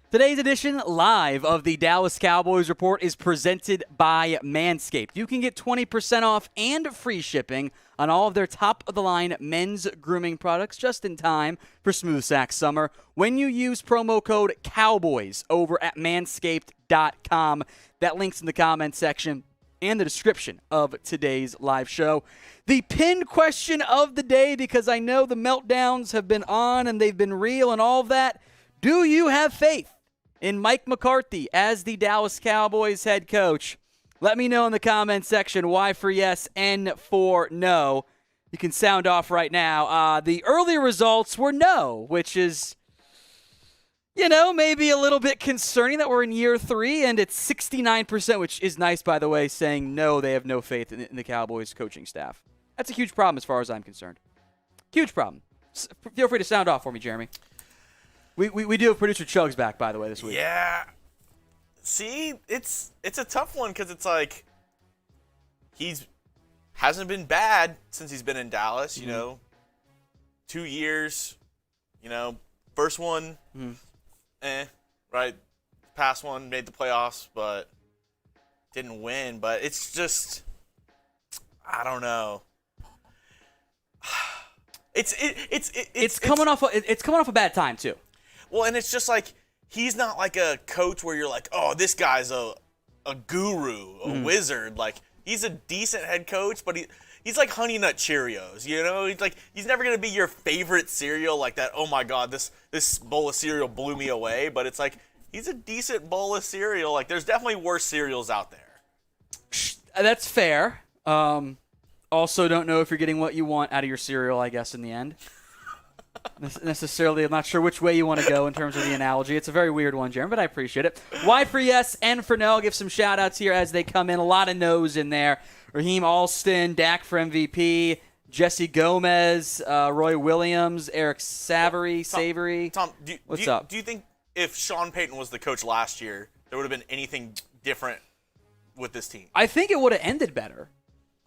Today's edition live of the Dallas Cowboys Report is presented by Manscaped. You can get 20% off and free shipping on all of their top-of-the-line men's grooming products just in time for Smooth Sack Summer when you use promo code COWBOYS over at manscaped.com. That link's in the comment section and the description of today's live show. The pinned question of the day, because I know the meltdowns have been on and they've been real and all of that. Do you have faith in Mike McCarthy as the Dallas Cowboys head coach? Let me know in the comment section. Y for yes, N for no. You can sound off right now. The early results were no, which is, maybe a little bit concerning that we're in year 3 and it's 69%, which is nice, by the way, saying no, they have no faith in the Cowboys coaching staff. That's a huge problem as far as I'm concerned. Huge problem. Feel free to sound off for me, Jeremy. We do have producer Chugs back, by the way, this week. Yeah. See, it's a tough one because it's like hasn't been bad since he's been in Dallas, 2 years, first one, right? Past one made the playoffs, but didn't win. But it's just, I don't know. It's coming off a bad time too. Well, and it's just like he's not like a coach where you're like, oh, this guy's a guru, a wizard. Like he's a decent head coach, but he's like Honey Nut Cheerios, He's never gonna be your favorite cereal like that. Oh my God, this bowl of cereal blew me away. But it's like he's a decent bowl of cereal. Like there's definitely worse cereals out there. That's fair. Also, don't know if you're getting what you want out of your cereal, I guess, in the end. Necessarily, I'm not sure which way you want to go in terms of the analogy. It's a very weird one, Jeremy, but I appreciate it. Y for yes, N for no. I'll give some shout-outs here as they come in. A lot of no's in there. Raheem Alston, Dak for MVP, Jesse Gomez, Roy Williams, Eric Savory. Tom, what's up? Do you think if Sean Payton was the coach last year, there would have been anything different with this team? I think it would have ended better.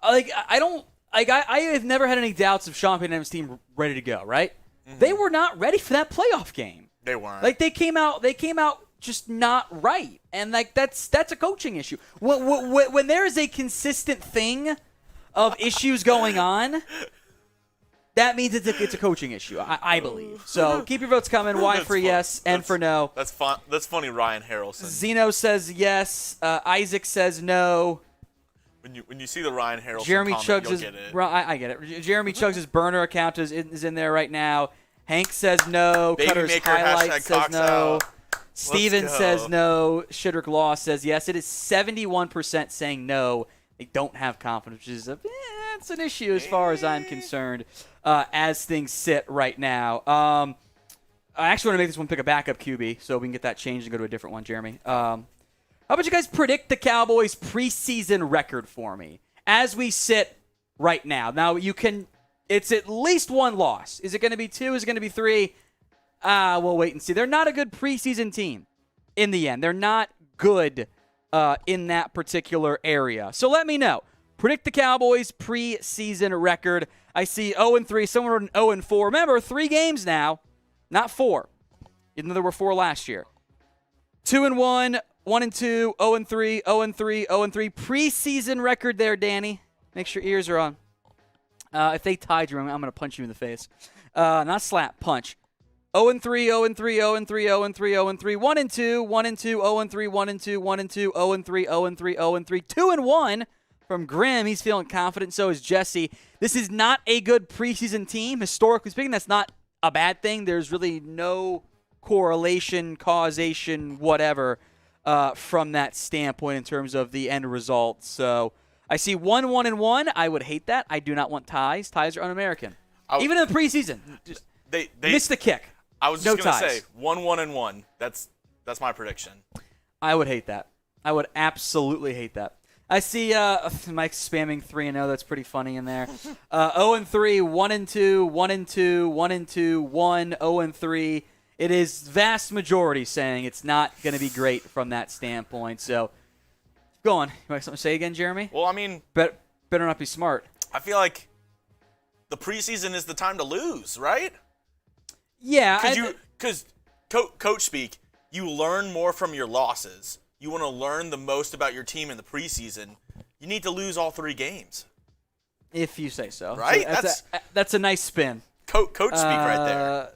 I have never had any doubts of Sean Payton and his team ready to go, right? Mm-hmm. They were not ready for that playoff game. They weren't. Like they came out just not right, and like that's a coaching issue. When there is a consistent thing of issues going on, that means it's a coaching issue. I believe. So keep your votes coming. Y for yes, N for no. That's fun. That's funny. Ryan Harrelson. Zeno says yes. Isaac says no. When you see the Ryan Harrelson Jeremy comment, Chugs you'll get it. I get it. Jeremy Chugs' burner account is in there right now. Hank says no. Baby Cutter's Maker, highlight says no. out. Steven says no. Shidrick Law says yes. It is 71% saying no. They don't have confidence, which is it's an issue as far as I'm concerned as things sit right now. I actually want to make this one pick a backup QB so we can get that changed and go to a different one, Jeremy. How about you guys predict the Cowboys' preseason record for me as we sit right now? Now, it's at least one loss. Is it going to be 2? Is it going to be 3? We'll wait and see. They're not a good preseason team in the end. They're not good in that particular area. So let me know. Predict the Cowboys' preseason record. I see 0-3, somewhere in 0-4. Remember, 3 games now, not 4, even though there were 4 last year. 2-1. 1-2, 0-3, 0-3, 0-3. Preseason record there, Danny. Make sure your ears are on. If they tied you, I'm going to punch you in the face. Not slap, punch. 0-3, 0-3, 0-3, 0-3, 0-3. 1-2, 1-2, 0-3, 1-2, 1-2, 0-3, 0-3, 0-3. 2-1 from Grimm. He's feeling confident. So is Jesse. This is not a good preseason team. Historically speaking, that's not a bad thing. There's really no correlation, causation, whatever. From that standpoint in terms of the end result. So I see 1-1-1. I would hate that. I do not want ties. Ties are un-American. Even in the preseason. Just they missed the kick. I was just going to say 1-1-1. That's my prediction. I would hate that. I would absolutely hate that. I see Mike spamming 3-0. That's pretty funny in there. 0-3, 1-2, 1-2, 1-2, 1, 0-3. It is vast majority saying it's not going to be great from that standpoint. So, go on. You want something to say again, Jeremy? Well, I mean, better not be smart. I feel like the preseason is the time to lose, right? Yeah. Because coach speak, you learn more from your losses. You want to learn the most about your team in the preseason. You need to lose all 3 games. If you say so. Right? So that's a nice spin. Coach speak right there.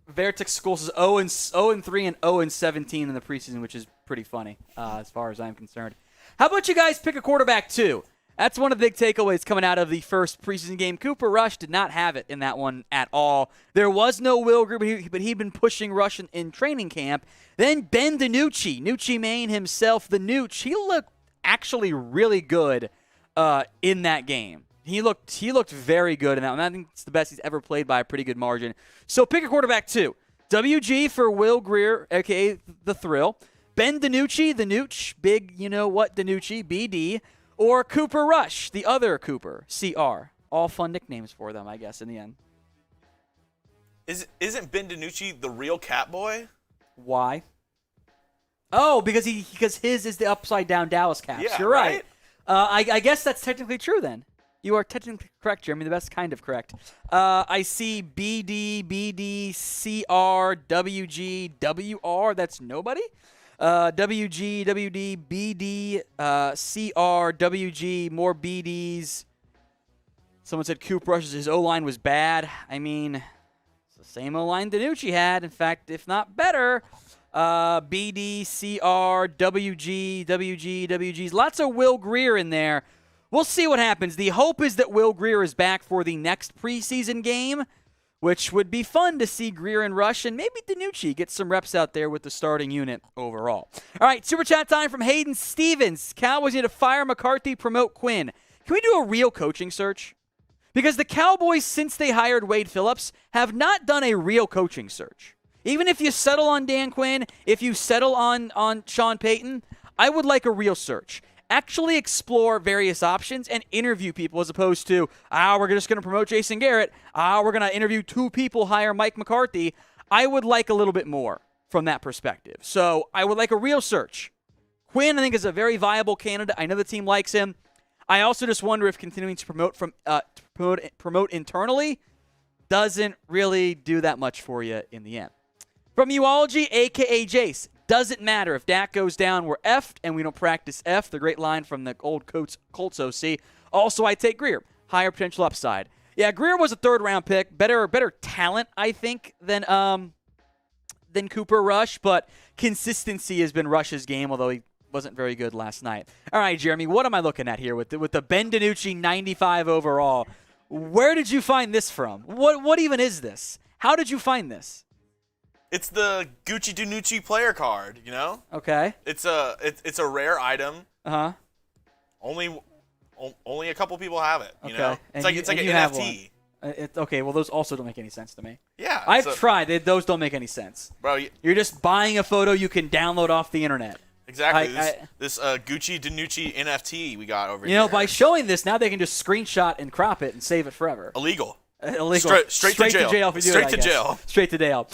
Vertex Schools is 0-3 and 0-17 in the preseason, which is pretty funny as far as I'm concerned. How about you guys pick a quarterback too? That's one of the big takeaways coming out of the first preseason game. Cooper Rush did not have it in that one at all. There was no Will Greer, but he'd been pushing Rush in training camp. Then Ben DiNucci, Nucci Maine himself, the Nooch, he looked actually really good in that game. He looked very good in that one. I think it's the best he's ever played by a pretty good margin. So pick a quarterback too. WG for Will Greer, a.k.a. The Thrill. Ben DiNucci, the Nooch, big, you know what, DiNucci, BD. Or Cooper Rush, the other Cooper, CR. All fun nicknames for them, I guess, in the end. Isn't Ben DiNucci the real Catboy? Why? Oh, because his is the upside-down Dallas Caps. Yeah, You're right. I guess that's technically true then. You are technically correct, Jeremy. The best kind of correct. I see BD, BD, CR, WG, WR. That's nobody. WG, WD, BD, CR, WG, more BDs. Someone said Coop Rush's his O-line was bad. I mean, it's the same O-line DiNucci had. In fact, if not better. BD, CR, WG, WGs. Lots of Will Greer in there. We'll see what happens. The hope is that Will Greer is back for the next preseason game, which would be fun to see Greer and Rush and maybe DiNucci get some reps out there with the starting unit overall. All right, Super Chat time from Hayden Stevens. Cowboys need to fire McCarthy, promote Quinn. Can we do a real coaching search? Because the Cowboys, since they hired Wade Phillips, have not done a real coaching search. Even if you settle on Dan Quinn, if you settle on Sean Payton, I would like a real search. Actually explore various options and interview people as opposed to, we're just going to promote Jason Garrett. We're going to interview 2 people, hire Mike McCarthy. I would like a little bit more from that perspective. So I would like a real search. Quinn, I think, is a very viable candidate. I know the team likes him. I also just wonder if continuing to promote internally doesn't really do that much for you in the end. From Uology, a.k.a. Jace. Doesn't matter. If Dak goes down, we're effed, and we don't practice F. The great line from the old Colts OC. Also, I take Greer. Higher potential upside. Yeah, Greer was a 3rd-round pick. Better talent, I think, than Cooper Rush, but consistency has been Rush's game, although he wasn't very good last night. All right, Jeremy, what am I looking at here with the Ben DiNucci 95 overall? Where did you find this from? What even is this? How did you find this? It's the Gucci DiNucci player card, you know? Okay. It's a rare item. Uh-huh. Only a couple people have it, you know? It's like an NFT. Okay, well, those also don't make any sense to me. Yeah. I've tried. Those don't make any sense. Bro, you're just buying a photo you can download off the internet. Exactly. This Gucci DiNucci NFT we got over here. You know, by showing this, now they can just screenshot and crop it and save it forever. Illegal. Straight to jail if you do it, I guess. Straight to jail.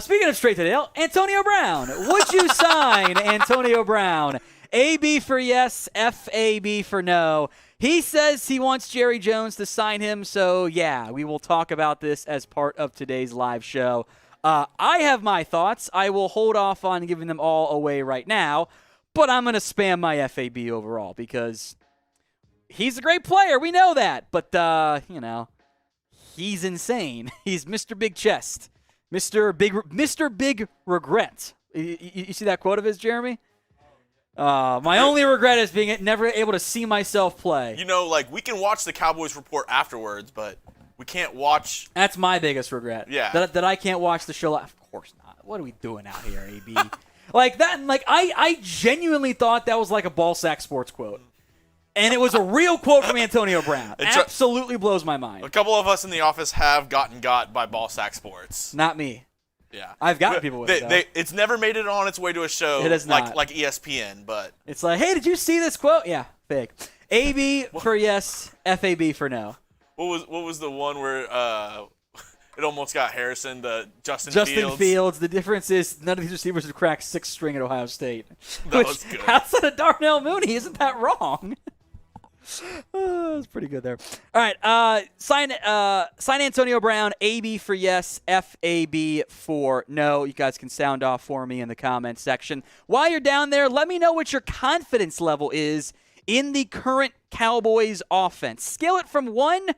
Speaking of straight to jail, Antonio Brown. Would you sign Antonio Brown? AB for yes, FAB for no. He says he wants Jerry Jones to sign him, so yeah, we will talk about this as part of today's live show. I have my thoughts. I will hold off on giving them all away right now, but I'm going to spam my FAB overall because he's a great player. We know that, but, he's insane. He's Mr. Big Chest. Mr. Big Regret. You see that quote of his, Jeremy? My only regret is being never able to see myself play. You know, like, we can watch the Cowboys report afterwards, but we can't watch. That's my biggest regret. Yeah. That I can't watch the show. Of course not. What are we doing out here, AB? Like that. Like I genuinely thought that was like a Ballsack Sports quote. And it was a real quote from Antonio Brown. Absolutely blows my mind. A couple of us in the office have gotten got by Ballsack Sports. Not me. Yeah. I've gotten people with it. It's never made it on its way to a show it is not. like ESPN, but it's like, hey, did you see this quote? Yeah, fake. AB for yes, FAB for no. What was the one where it almost got Harrison to Justin Fields. The difference is none of these receivers have cracked 6th string at Ohio State. That was good. Outside of Darnell Mooney, isn't that wrong? was pretty good there. All right, sign Antonio Brown, AB for yes, FAB for no. You guys can sound off for me in the comments section. While you're down there, let me know what your confidence level is in the current Cowboys offense. Scale it from 1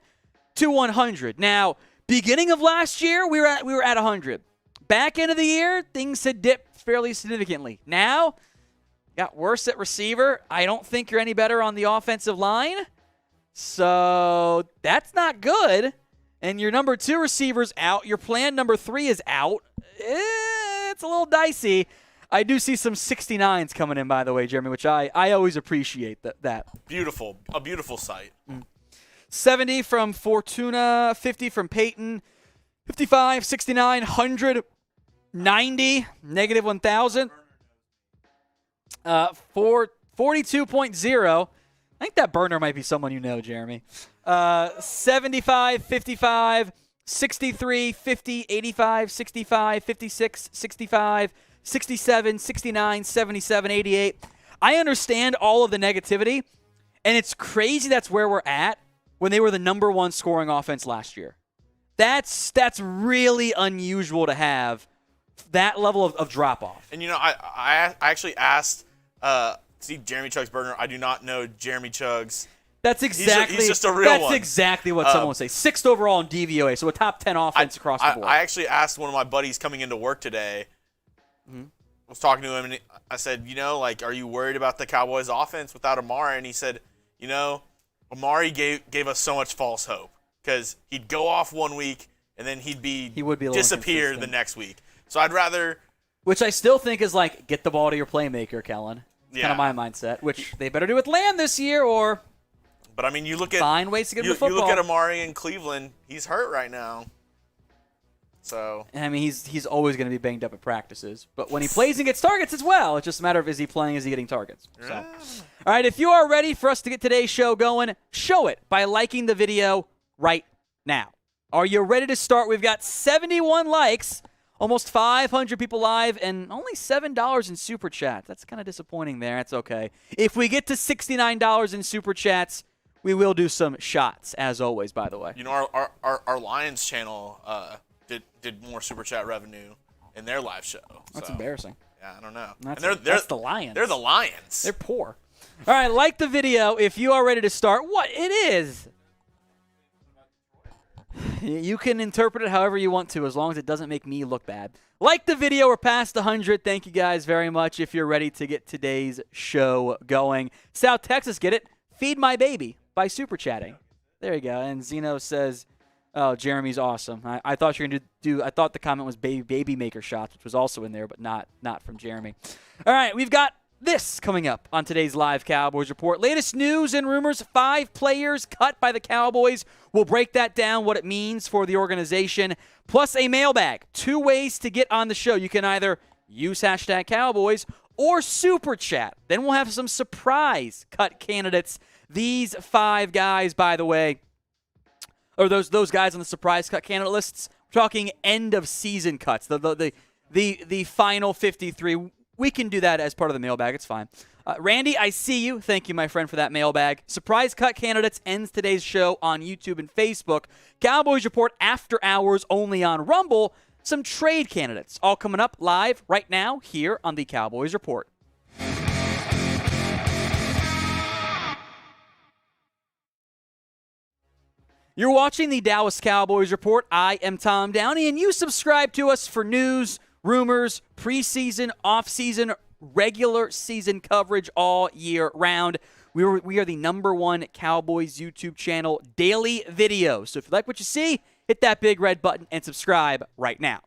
to 100. Now, beginning of last year, we were at 100. Back end of the year, things had dipped fairly significantly. Now, got worse at receiver. I don't think you're any better on the offensive line. So that's not good. And your number 2 receiver's out. Your plan number 3 is out. It's a little dicey. I do see some 69s coming in, by the way, Jeremy, which I always appreciate that. Beautiful. A beautiful sight. 70 from Fortuna, 50 from Peyton, 55, 69, 100, 90, negative 1,000. 42.0. I think that burner might be someone you know, Jeremy. 75, 55, 63, 50, 85, 65, 56, 65, 67, 69, 77, 88. I understand all of the negativity, and it's crazy that's where we're at when they were the number 1 scoring offense last year. That's really unusual to have that level of drop-off. And, I actually asked see Jeremy Chugg's burner. I do not know Jeremy Chugg's. That's exactly. He's just a real one. That's exactly what someone would say. 6th overall in DVOA, so a top 10 offense across the board. I actually asked one of my buddies coming into work today. I was talking to him, and I said, are you worried about the Cowboys' offense without Amari? And he said, Amari gave us so much false hope because he'd go off one week and then he would be disappear the next week. So I'd rather. Which I still think is get the ball to your playmaker, Kellen. Yeah. Kind of my mindset, which they better do with Lamb this year or. But I mean, you look at find ways to get him the football. You look at Amari in Cleveland; he's hurt right now. So. I mean, he's always going to be banged up at practices, but when he plays and gets targets as well, it's just a matter of is he playing, is he getting targets. So. All right, if you are ready for us to get today's show going, show it by liking the video right now. Are you ready to start? We've got 71 likes. Almost 500 people live and only $7 in Super Chats. That's kind of disappointing there. That's okay. If we get to $69 in Super Chats, we will do some shots, as always, by the way. Our Lions channel did more Super Chat revenue in their live show. That's embarrassing. Yeah, I don't know. That's the Lions. They're the Lions. They're poor. All right, like the video if you are ready to start. What it is. You can interpret it however you want to, as long as it doesn't make me look bad. Like the video, we're past 100. Thank you guys very much if you're ready to get today's show going. South Texas, get it? Feed My Baby by Super Chatting. There you go. And Zeno says, oh, Jeremy's awesome. I thought you were going to do, I thought the comment was baby maker shots, which was also in there, but not from Jeremy. All right, we've got this coming up on today's live Cowboys Report. Latest news and rumors, 5 players cut by the Cowboys. We'll break that down, what it means for the organization, plus a mailbag. 2 ways to get on the show. You can either use hashtag Cowboys or Super Chat. Then we'll have some surprise cut candidates. These 5 guys, by the way, or those guys on the surprise cut candidate lists, we're talking end of season cuts, the final 53. We can do that as part of the mailbag. It's fine. Randy, I see you. Thank you, my friend, for that mailbag. Surprise cut candidates ends today's show on YouTube and Facebook. Cowboys Report after hours only on Rumble. Some trade candidates all coming up live right now here on the Cowboys Report. You're watching the Dallas Cowboys Report. I am Tom Downey, and you subscribe to us for news, rumors, preseason, offseason, regular season coverage all year round. We are the #1 Cowboys YouTube channel, daily videos. So if you like what you see, hit that big red button and subscribe right now.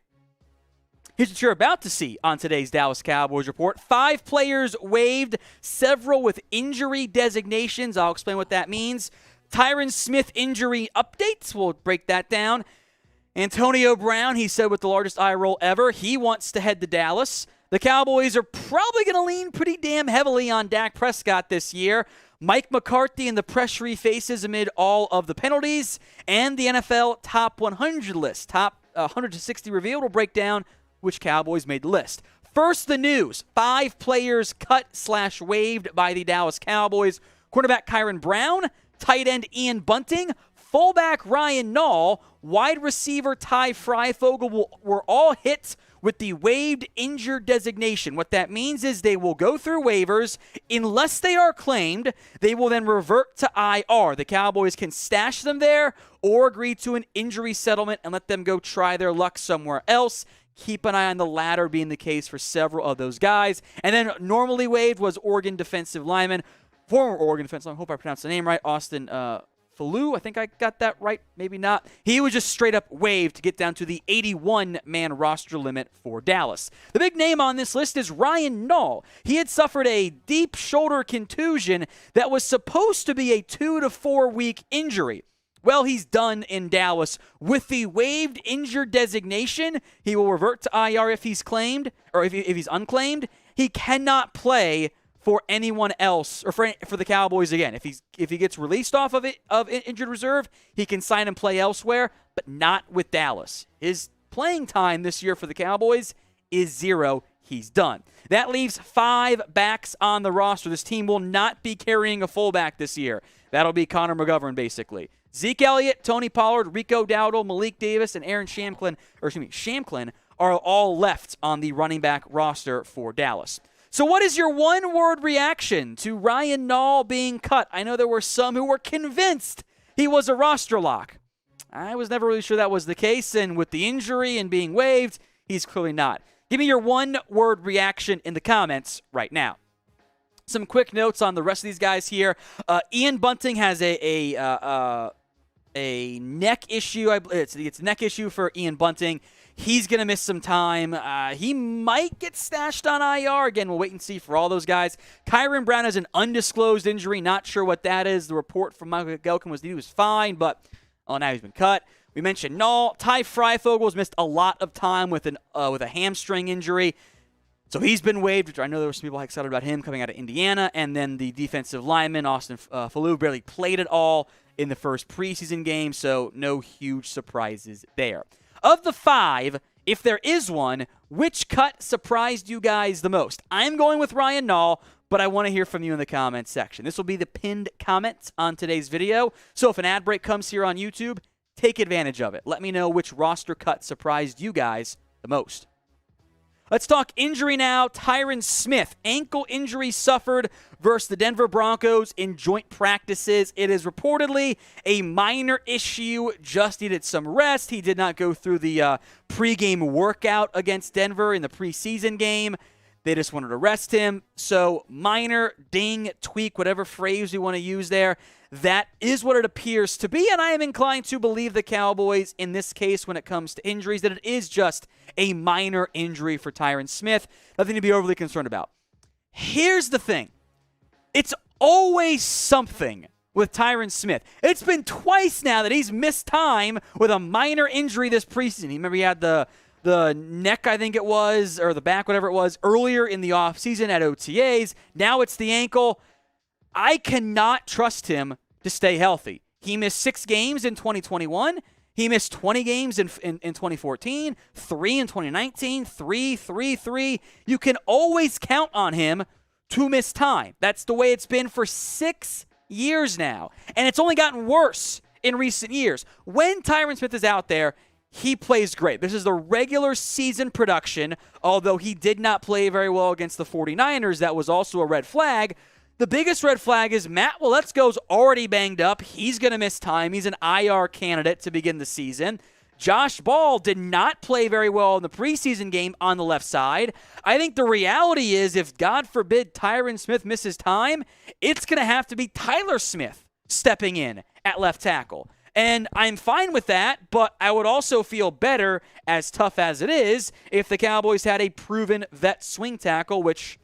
Here's what you're about to see on today's Dallas Cowboys Report. 5 players waived, several with injury designations. I'll explain what that means. Tyron Smith injury updates. We'll break that down. Antonio Brown, he said with the largest eye roll ever, he wants to head to Dallas. The Cowboys are probably going to lean pretty damn heavily on Dak Prescott this year. Mike McCarthy and the pressure he faces amid all of the penalties. And the NFL top 100 list. Top 160 revealed. We'll break down which Cowboys made the list. First, the news. 5 players cut/waived by the Dallas Cowboys. Quarterback Tyron Brown, tight end Ian Bunting, fullback Ryan Nall, wide receiver Ty Freifogel were all hit with the waived injured designation. What that means is they will go through waivers. Unless they are claimed, they will then revert to IR. The Cowboys can stash them there or agree to an injury settlement and let them go try their luck somewhere else. Keep an eye on the latter being the case for several of those guys. And then normally waived was Oregon defensive lineman, former Oregon defensive lineman, I hope I pronounced the name right, Austin Falou, I think I got that right, maybe not. He was just straight up waived to get down to the 81-man roster limit for Dallas. The big name on this list is Ryan Nall. He had suffered a deep shoulder contusion that was supposed to be a 2 to 4 week injury. Well, he's done in Dallas. With the waived injured designation, he will revert to IR if he's claimed, or if he's unclaimed. He cannot play for anyone else, or for the Cowboys again. If he gets released off of injured reserve, he can sign and play elsewhere, but not with Dallas. His playing time this year for the Cowboys is 0. He's done. That leaves 5 backs on the roster. This team will not be carrying a fullback this year. That'll be Connor McGovern, basically. Zeke Elliott, Tony Pollard, Rico Dowdle, Malik Davis, and Aaron Shamklin are all left on the running back roster for Dallas. So what is your one-word reaction to Ryan Nall being cut? I know there were some who were convinced he was a roster lock. I was never really sure that was the case, and with the injury and being waived, he's clearly not. Give me your one-word reaction in the comments right now. Some quick notes on the rest of these guys here. Ian Bunting has a neck issue. It's a neck issue for Ian Bunting. He's going to miss some time. He might get stashed on IR. Again, we'll wait and see for all those guys. Kyron Brown has an undisclosed injury. Not sure what that is. The report from Mike McCarthy was he was fine, but now he's been cut. We mentioned Nall. Ty Freifogel missed a lot of time with a hamstring injury. So he's been waived, which I know there were some people excited about him coming out of Indiana. And then the defensive lineman, Austin Falou, barely played at all in the first preseason game, so no huge surprises there. Of the 5, if there is one, which cut surprised you guys the most? I'm going with Ryan Nall, but I want to hear from you in the comments section. This will be the pinned comments on today's video. So if an ad break comes here on YouTube, take advantage of it. Let me know which roster cut surprised you guys the most. Let's talk injury now. Tyron Smith, ankle injury suffered versus the Denver Broncos in joint practices. It is reportedly a minor issue, just needed some rest. He did not go through the pregame workout against Denver in the preseason game. They just wanted to rest him. So minor, ding, tweak, whatever phrase you want to use there. That is what it appears to be, and I am inclined to believe the Cowboys in this case when it comes to injuries, that it is just a minor injury for Tyron Smith. Nothing to be overly concerned about. Here's the thing. It's always something with Tyron Smith. It's been twice now that he's missed time with a minor injury this preseason. You remember he had the neck, I think it was, or the back, whatever it was, earlier in the offseason at OTAs. Now it's the ankle. I cannot trust him to stay healthy. He missed 6 games in 2021. He missed 20 games in 2014, 3 in 2019, 3. You can always count on him to miss time. That's the way it's been for 6 years now. And it's only gotten worse in recent years. When Tyron Smith is out there, he plays great. This is the regular season production, although he did not play very well against the 49ers. That was also a red flag. The biggest red flag is Matt Waletzko's already banged up. He's going to miss time. He's an IR candidate to begin the season. Josh Ball did not play very well in the preseason game on the left side. I think the reality is if, God forbid, Tyron Smith misses time, it's going to have to be Tyler Smith stepping in at left tackle. And I'm fine with that, but I would also feel better, as tough as it is, if the Cowboys had a proven vet swing tackle, which...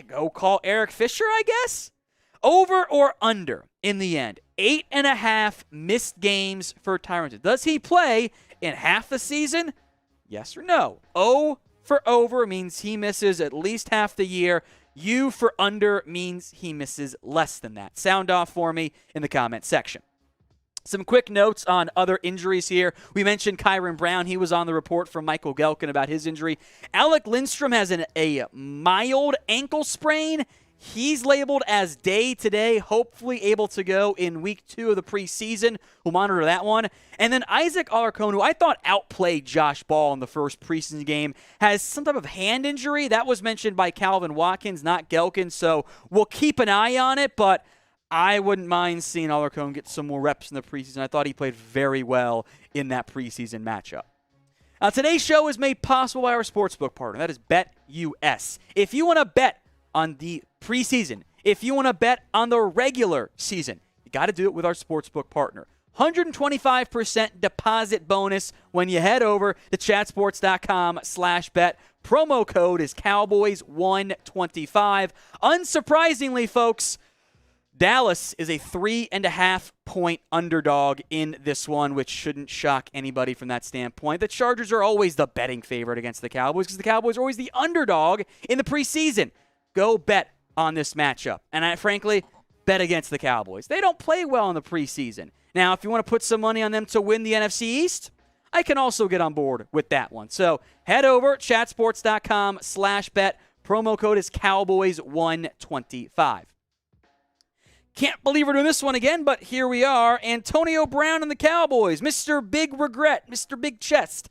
go call Eric Fisher, I guess. Over or under in the end? 8.5 missed games for Tyron Smith. Does he play in half the season? Yes or no? O for over means he misses at least half the year. U for under means he misses less than that. Sound off for me in the comment section. Some quick notes on other injuries here. We mentioned Kyron Brown. He was on the report from Michael Gelkin about his injury. Alec Lindstrom has a mild ankle sprain. He's labeled as day-to-day, hopefully able to go in week 2 of the preseason. We'll monitor that one. And then Isaac Alarcon, who I thought outplayed Josh Ball in the first preseason game, has some type of hand injury. That was mentioned by Calvin Watkins, not Gelkin, so we'll keep an eye on it, but I wouldn't mind seeing Alarcon get some more reps in the preseason. I thought he played very well in that preseason matchup. Now, today's show is made possible by our sportsbook partner. That is BetUS. If you want to bet on the preseason, if you want to bet on the regular season, you got to do it with our sportsbook partner. 125% deposit bonus when you head over to chatsports.com/bet. Promo code is Cowboys125. Unsurprisingly, folks, Dallas is a 3.5-point underdog in this one, which shouldn't shock anybody from that standpoint. The Chargers are always the betting favorite against the Cowboys because the Cowboys are always the underdog in the preseason. Go bet on this matchup. And I, frankly, bet against the Cowboys. They don't play well in the preseason. Now, if you want to put some money on them to win the NFC East, I can also get on board with that one. So head over, chatsports.com/bet. Promo code is Cowboys125. Can't believe we're doing this one again, but here we are. Antonio Brown and the Cowboys. Mr. Big Regret, Mr. Big Chest,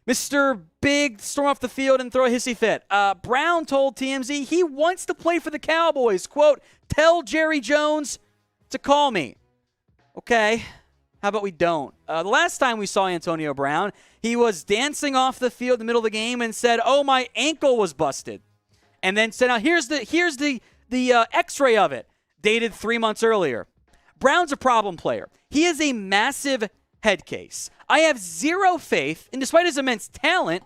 Mr. Big Storm off the field and throw a hissy fit. Brown told TMZ he wants to play for the Cowboys. Quote, tell Jerry Jones to call me. Okay, how about we don't? The last time we saw Antonio Brown, he was dancing off the field in the middle of the game and said, oh, my ankle was busted. And then said, now here's the x-ray of it. Dated 3 months earlier. Brown's a problem player. He is a massive head case. I have zero faith, and despite his immense talent,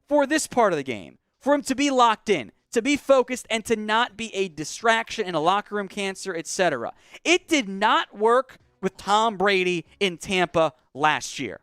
for this part of the game, for him to be locked in, to be focused, and to not be a distraction and a locker room cancer, etc. It did not work with Tom Brady in Tampa last year.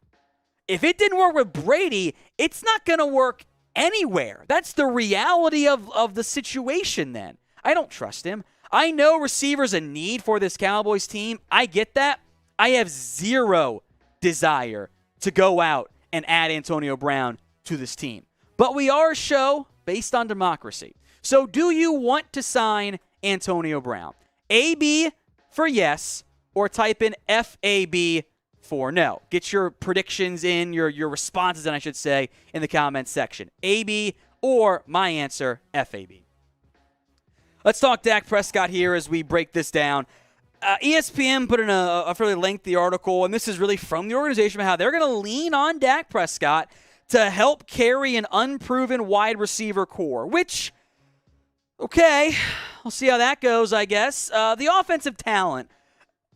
If it didn't work with Brady, it's not going to work anywhere. That's the reality of the situation then. I don't trust him. I know receivers a need for this Cowboys team. I get that. I have zero desire to go out and add Antonio Brown to this team. But we are a show based on democracy. So do you want to sign Antonio Brown? AB for yes, or type in FAB for no. Get your predictions in, your responses in, I should say, in the comments section. AB or my answer, FAB. Let's talk Dak Prescott here as we break this down. ESPN put in a fairly lengthy article, and this is really from the organization about how they're going to lean on Dak Prescott to help carry an unproven wide receiver core, which, okay, we'll see how that goes, I guess. The offensive talent,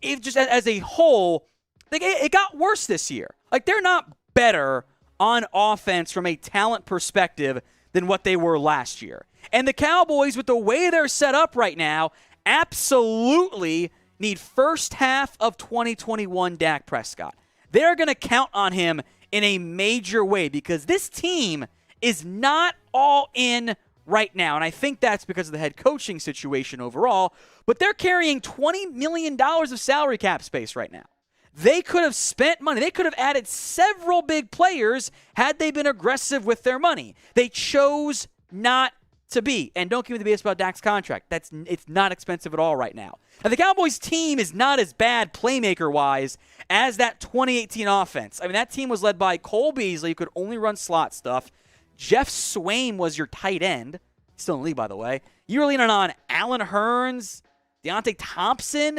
just as a whole, it got worse this year. Like, they're not better on offense from a talent perspective than what they were last year. And the Cowboys, with the way they're set up right now, absolutely need first half of 2021 Dak Prescott. They're going to count on him in a major way because this team is not all in right now. And I think that's because of the head coaching situation overall. But they're carrying $20 million of salary cap space right now. They could have spent money. They could have added several big players had they been aggressive with their money. They chose not to be. And don't give me the BS about Dak's contract. It's not expensive at all right now. Now, the Cowboys team is not as bad playmaker-wise as that 2018 offense. I mean, that team was led by Cole Beasley, who could only run slot stuff. Jeff Swain was your tight end. He's still in the league, by the way. You were leaning on Allen Hurns, Deontay Thompson,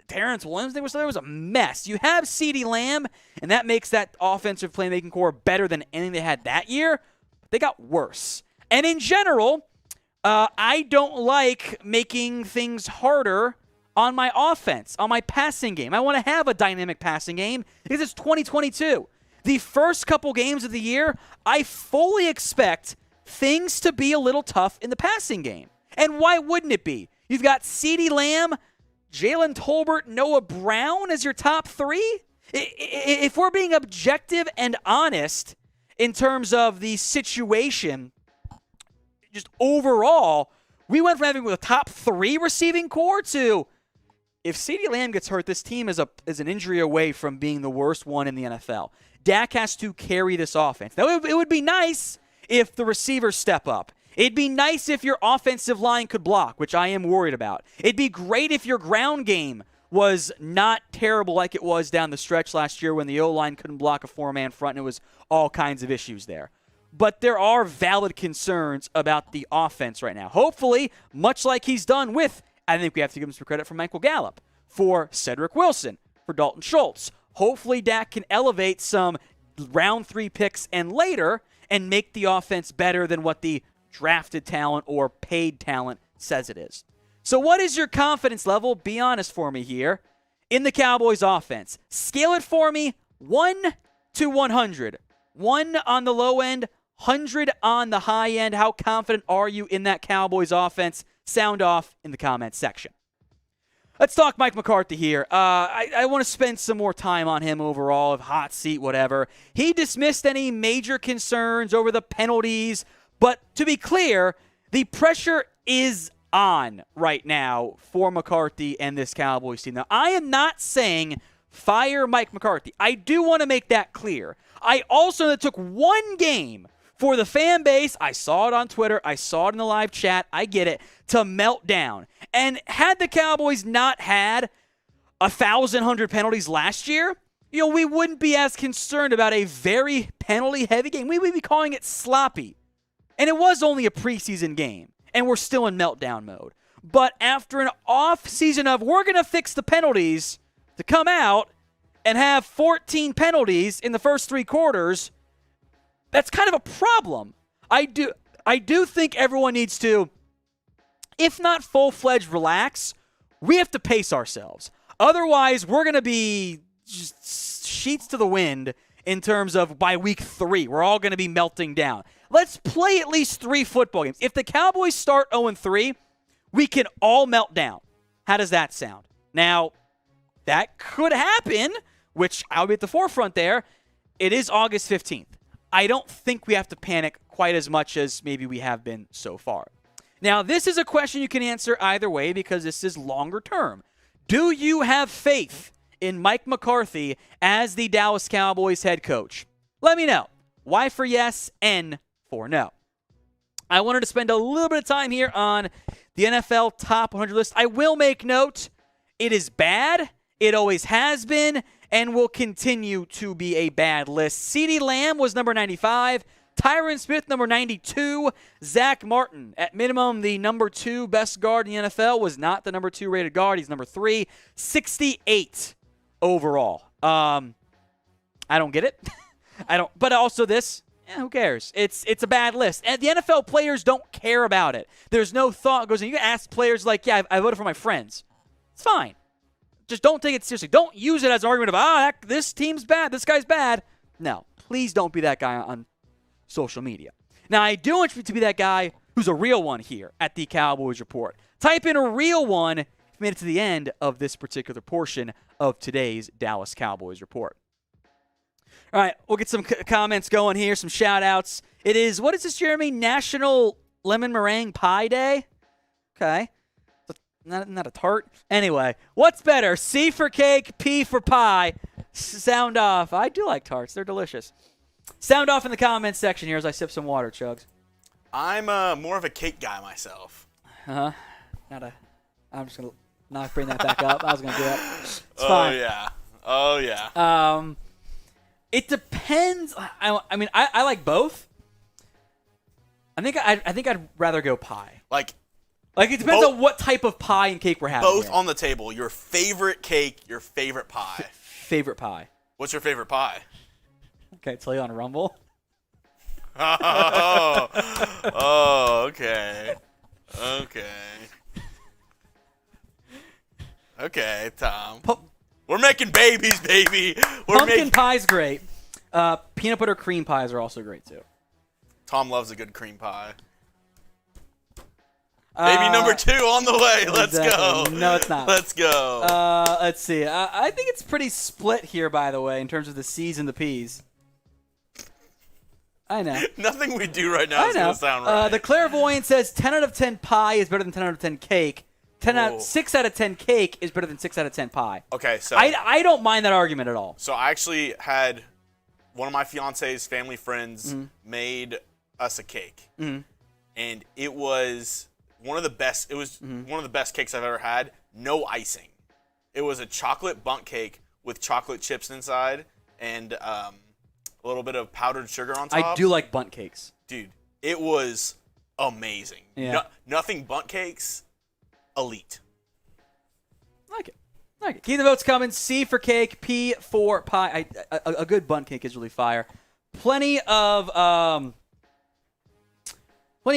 Terrence Williams. There was a mess. You have CeeDee Lamb, and that makes that offensive playmaking core better than anything they had that year. But they got worse. And in general, I don't like making things harder on my offense, on my passing game. I want to have a dynamic passing game because it's 2022. The first couple games of the year, I fully expect things to be a little tough in the passing game. And why wouldn't it be? You've got CeeDee Lamb, Jalen Tolbert, Noah Brown as your top three. If we're being objective and honest in terms of the situation, just overall, we went from having a top three receiving core to, if CeeDee Lamb gets hurt, this team is an injury away from being the worst one in the NFL. Dak has to carry this offense. Now, it would be nice if the receivers step up, It'd be nice if your offensive line could block, which I am worried about. It'd be great if your ground game was not terrible like it was down the stretch last year when the O-line couldn't block a four-man front and it was all kinds of issues there. But there are valid concerns about the offense right now. Hopefully, much like he's done with, I think we have to give him some credit for Michael Gallup, for Cedric Wilson, for Dalton Schultz. Hopefully, Dak can elevate some round 3 picks and later and make the offense better than what the drafted talent or paid talent says it is. So what is your confidence level? Be honest for me here. In the Cowboys offense, scale it for me 1 to 100. 1 on the low end, 100 on the high end. How confident are you in that Cowboys offense? Sound off in the comments section. Let's talk Mike McCarthy here. I want to spend some more time on him overall, of hot seat, whatever. He dismissed any major concerns over the penalties, but to be clear, the pressure is on right now for McCarthy and this Cowboys team. Now, I am not saying fire Mike McCarthy. I do want to make that clear. I also took one game for the fan base. I saw it on Twitter. I saw it in the live chat. I get it. To melt down. And had the Cowboys not had 1,100 penalties last year, we wouldn't be as concerned about a very penalty-heavy game. We would be calling it sloppy. And it was only a preseason game, and we're still in meltdown mode. But after an off season of we're going to fix the penalties to come out and have 14 penalties in the first 3 quarters, that's kind of a problem. I do think everyone needs to, if not full-fledged relax, we have to pace ourselves. Otherwise, we're going to be just sheets to the wind in terms of by week 3. We're all going to be melting down. Let's play at least 3 football games. If the Cowboys start 0-3, we can all melt down. How does that sound? Now, that could happen, which I'll be at the forefront there. It is August 15th. I don't think we have to panic quite as much as maybe we have been so far. Now, this is a question you can answer either way because this is longer term. Do you have faith in Mike McCarthy as the Dallas Cowboys head coach? Let me know. Y for yes, N for no. I wanted to spend a little bit of time here on the NFL top 100 list. I will make note, it is bad. It always has been and will continue to be a bad list. CeeDee Lamb was number 95. Tyron Smith, number 92. Zach Martin, at minimum, the number 2 best guard in the NFL, was not the number 2 rated guard. He's number 3. 68 overall. I don't get it. But also this, who cares? It's a bad list. And the NFL players don't care about it. There's no thought goes in. You can ask players like, yeah, I voted for my friends. It's fine. Just don't take it seriously. Don't use it as an argument of, this team's bad, this guy's bad. No, please don't be that guy on social media. Now, I do want you to be that guy who's a real one here at the Cowboys Report. Type in a real one if you made it to the end of this particular portion of today's Dallas Cowboys Report. All right, we'll get some comments going here, some shout-outs. It is, what is this, Jeremy? National Lemon Meringue Pie Day? Okay. Not a tart. Anyway, what's better, C for cake, P for pie? Sound off. I do like tarts. They're delicious. Sound off in the comments section here as I sip some water, Chugs. I'm more of a cake guy myself. I'm just going to bring that back up. I was going to do that. It's fine. Oh, yeah. It depends. I mean, I like both. I think I'd rather go pie. Like it depends on what type of pie and cake we're having. Both here. On the table. Your favorite cake, your favorite pie. Favorite pie. What's your favorite pie? Okay, tell you on Rumble. Okay. Okay, Tom. We're making babies, baby. Pumpkin pie's great. Peanut butter cream pies are also great, too. Tom loves a good cream pie. Baby number 2 on the way. Let's go. No, it's not. Let's go. Let's see. I think it's pretty split here, by the way, in terms of the C's and the P's. I know. Nothing we do right now is going to sound right. The clairvoyant says 10 out of 10 pie is better than 10 out of 10 cake. 6 out of 10 cake is better than 6 out of 10 pie. Okay, so I don't mind that argument at all. So I actually had one of my fiance's family friends made us a cake. and it was one of the best. It was one of the best cakes I've ever had. No icing. It was a chocolate bundt cake with chocolate chips inside and a little bit of powdered sugar on top. I do like bundt cakes. Dude, it was amazing. Yeah. Nothing bundt cakes, elite. Like it. Keep the votes coming. C for cake, P for pie. A good bundt cake is really fire. Plenty of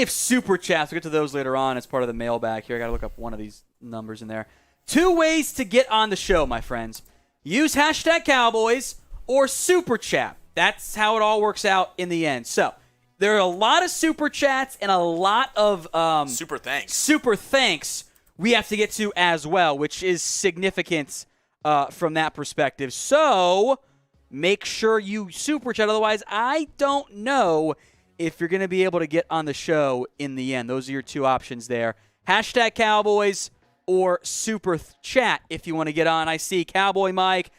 super chats. We'll get to those later on as part of the mailbag here. I got to look up one of these numbers in there. 2 ways to get on the show, my friends. Use hashtag Cowboys or super chat. That's how it all works out in the end. So there are a lot of super chats and a lot of super thanks. Super thanks we have to get to as well, which is significant from that perspective. So make sure you super chat. Otherwise, I don't know if you're going to be able to get on the show in the end. Those are your 2 options there. Hashtag Cowboys or super chat if you want to get on. I see Cowboy Mike.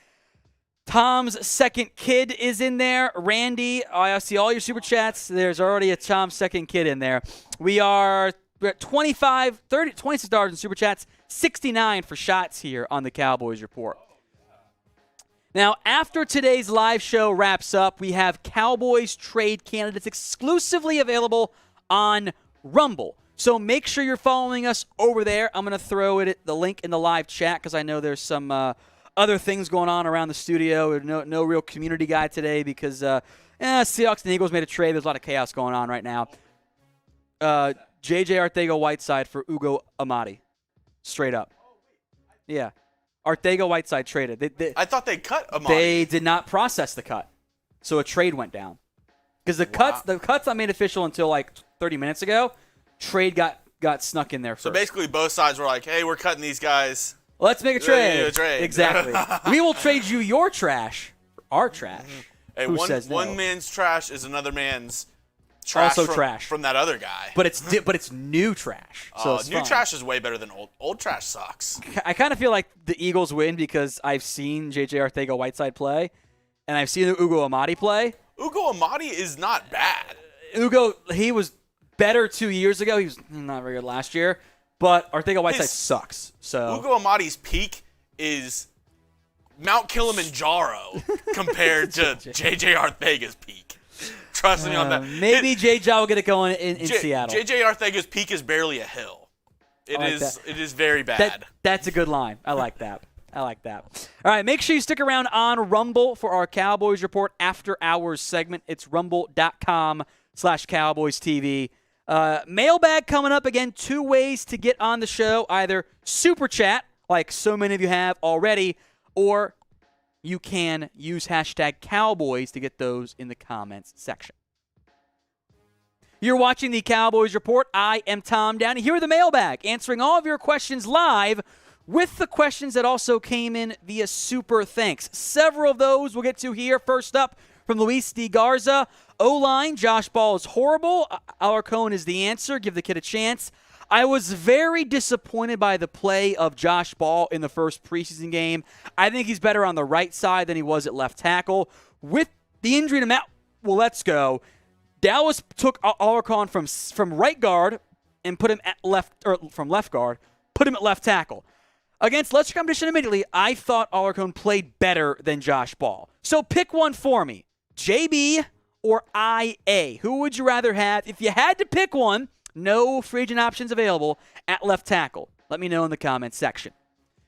Tom's second kid is in there. Randy, I see all your super chats. There's already a Tom's second kid in there. We're at 26 in super chats, 69 for shots here on the Cowboys Report. Now, after today's live show wraps up, we have Cowboys trade candidates exclusively available on Rumble. So make sure you're following us over there. I'm going to throw the link in the live chat because I know there's some other things going on around the studio. No real community guy today because Seahawks and Eagles made a trade. There's a lot of chaos going on right now. J.J. Arcega-Whiteside for Ugo Amadi. Straight up. Yeah. Arcega-Whiteside traded. I thought they cut Amadi. They did not process the cut. So a trade went down. Because the cuts I made official until like 30 minutes ago. Trade got snuck in there first. So basically both sides were like, hey, we're cutting these guys. Let's make a trade. A trade. Exactly. We will trade you your trash for our trash. Hey, Who says no? One man's trash is another man's trash. Also trash. From that other guy. But it's new trash. So it's new fine. trash is way better than old. Old trash sucks. I kind of feel like the Eagles win because I've seen J.J. Arcega-Whiteside play, and I've seen Ugo Amadi play. Ugo Amadi is not bad. Ugo, he was better 2 years ago. He was not very good last year. But Arcega-Whiteside sucks. So Ugo Amadi's peak is Mount Kilimanjaro compared to J.J. Arcega's peak. Trust me on that. Maybe J.J. will get it going in Seattle. J.J. Arcega's peak is barely a hill. It is very bad. That's a good line. I like that. All right, make sure you stick around on Rumble for our Cowboys Report After Hours segment. It's rumble.com/CowboysTV. Mailbag coming up again. 2 ways to get on the show. Either super chat, like so many of you have already, or you can use hashtag Cowboys to get those in the comments section. You're watching the Cowboys Report. I am Tom Downey here with the mailbag, answering all of your questions live with the questions that also came in via super thanks. Several of those we'll get to here. First up from Luis D. Garza. O-line, Josh Ball is horrible. Alarcon is the answer. Give the kid a chance. I was very disappointed by the play of Josh Ball in the first preseason game. I think he's better on the right side than he was at left tackle. With the injury to Matt, well, let's go. Dallas took Alarcon from right guard and put him at from left guard, put him at left tackle. Against lesser competition immediately, I thought Alarcon played better than Josh Ball. So pick one for me. JB or IA? Who would you rather have? If you had to pick one, no free agent options available at left tackle. Let me know in the comments section.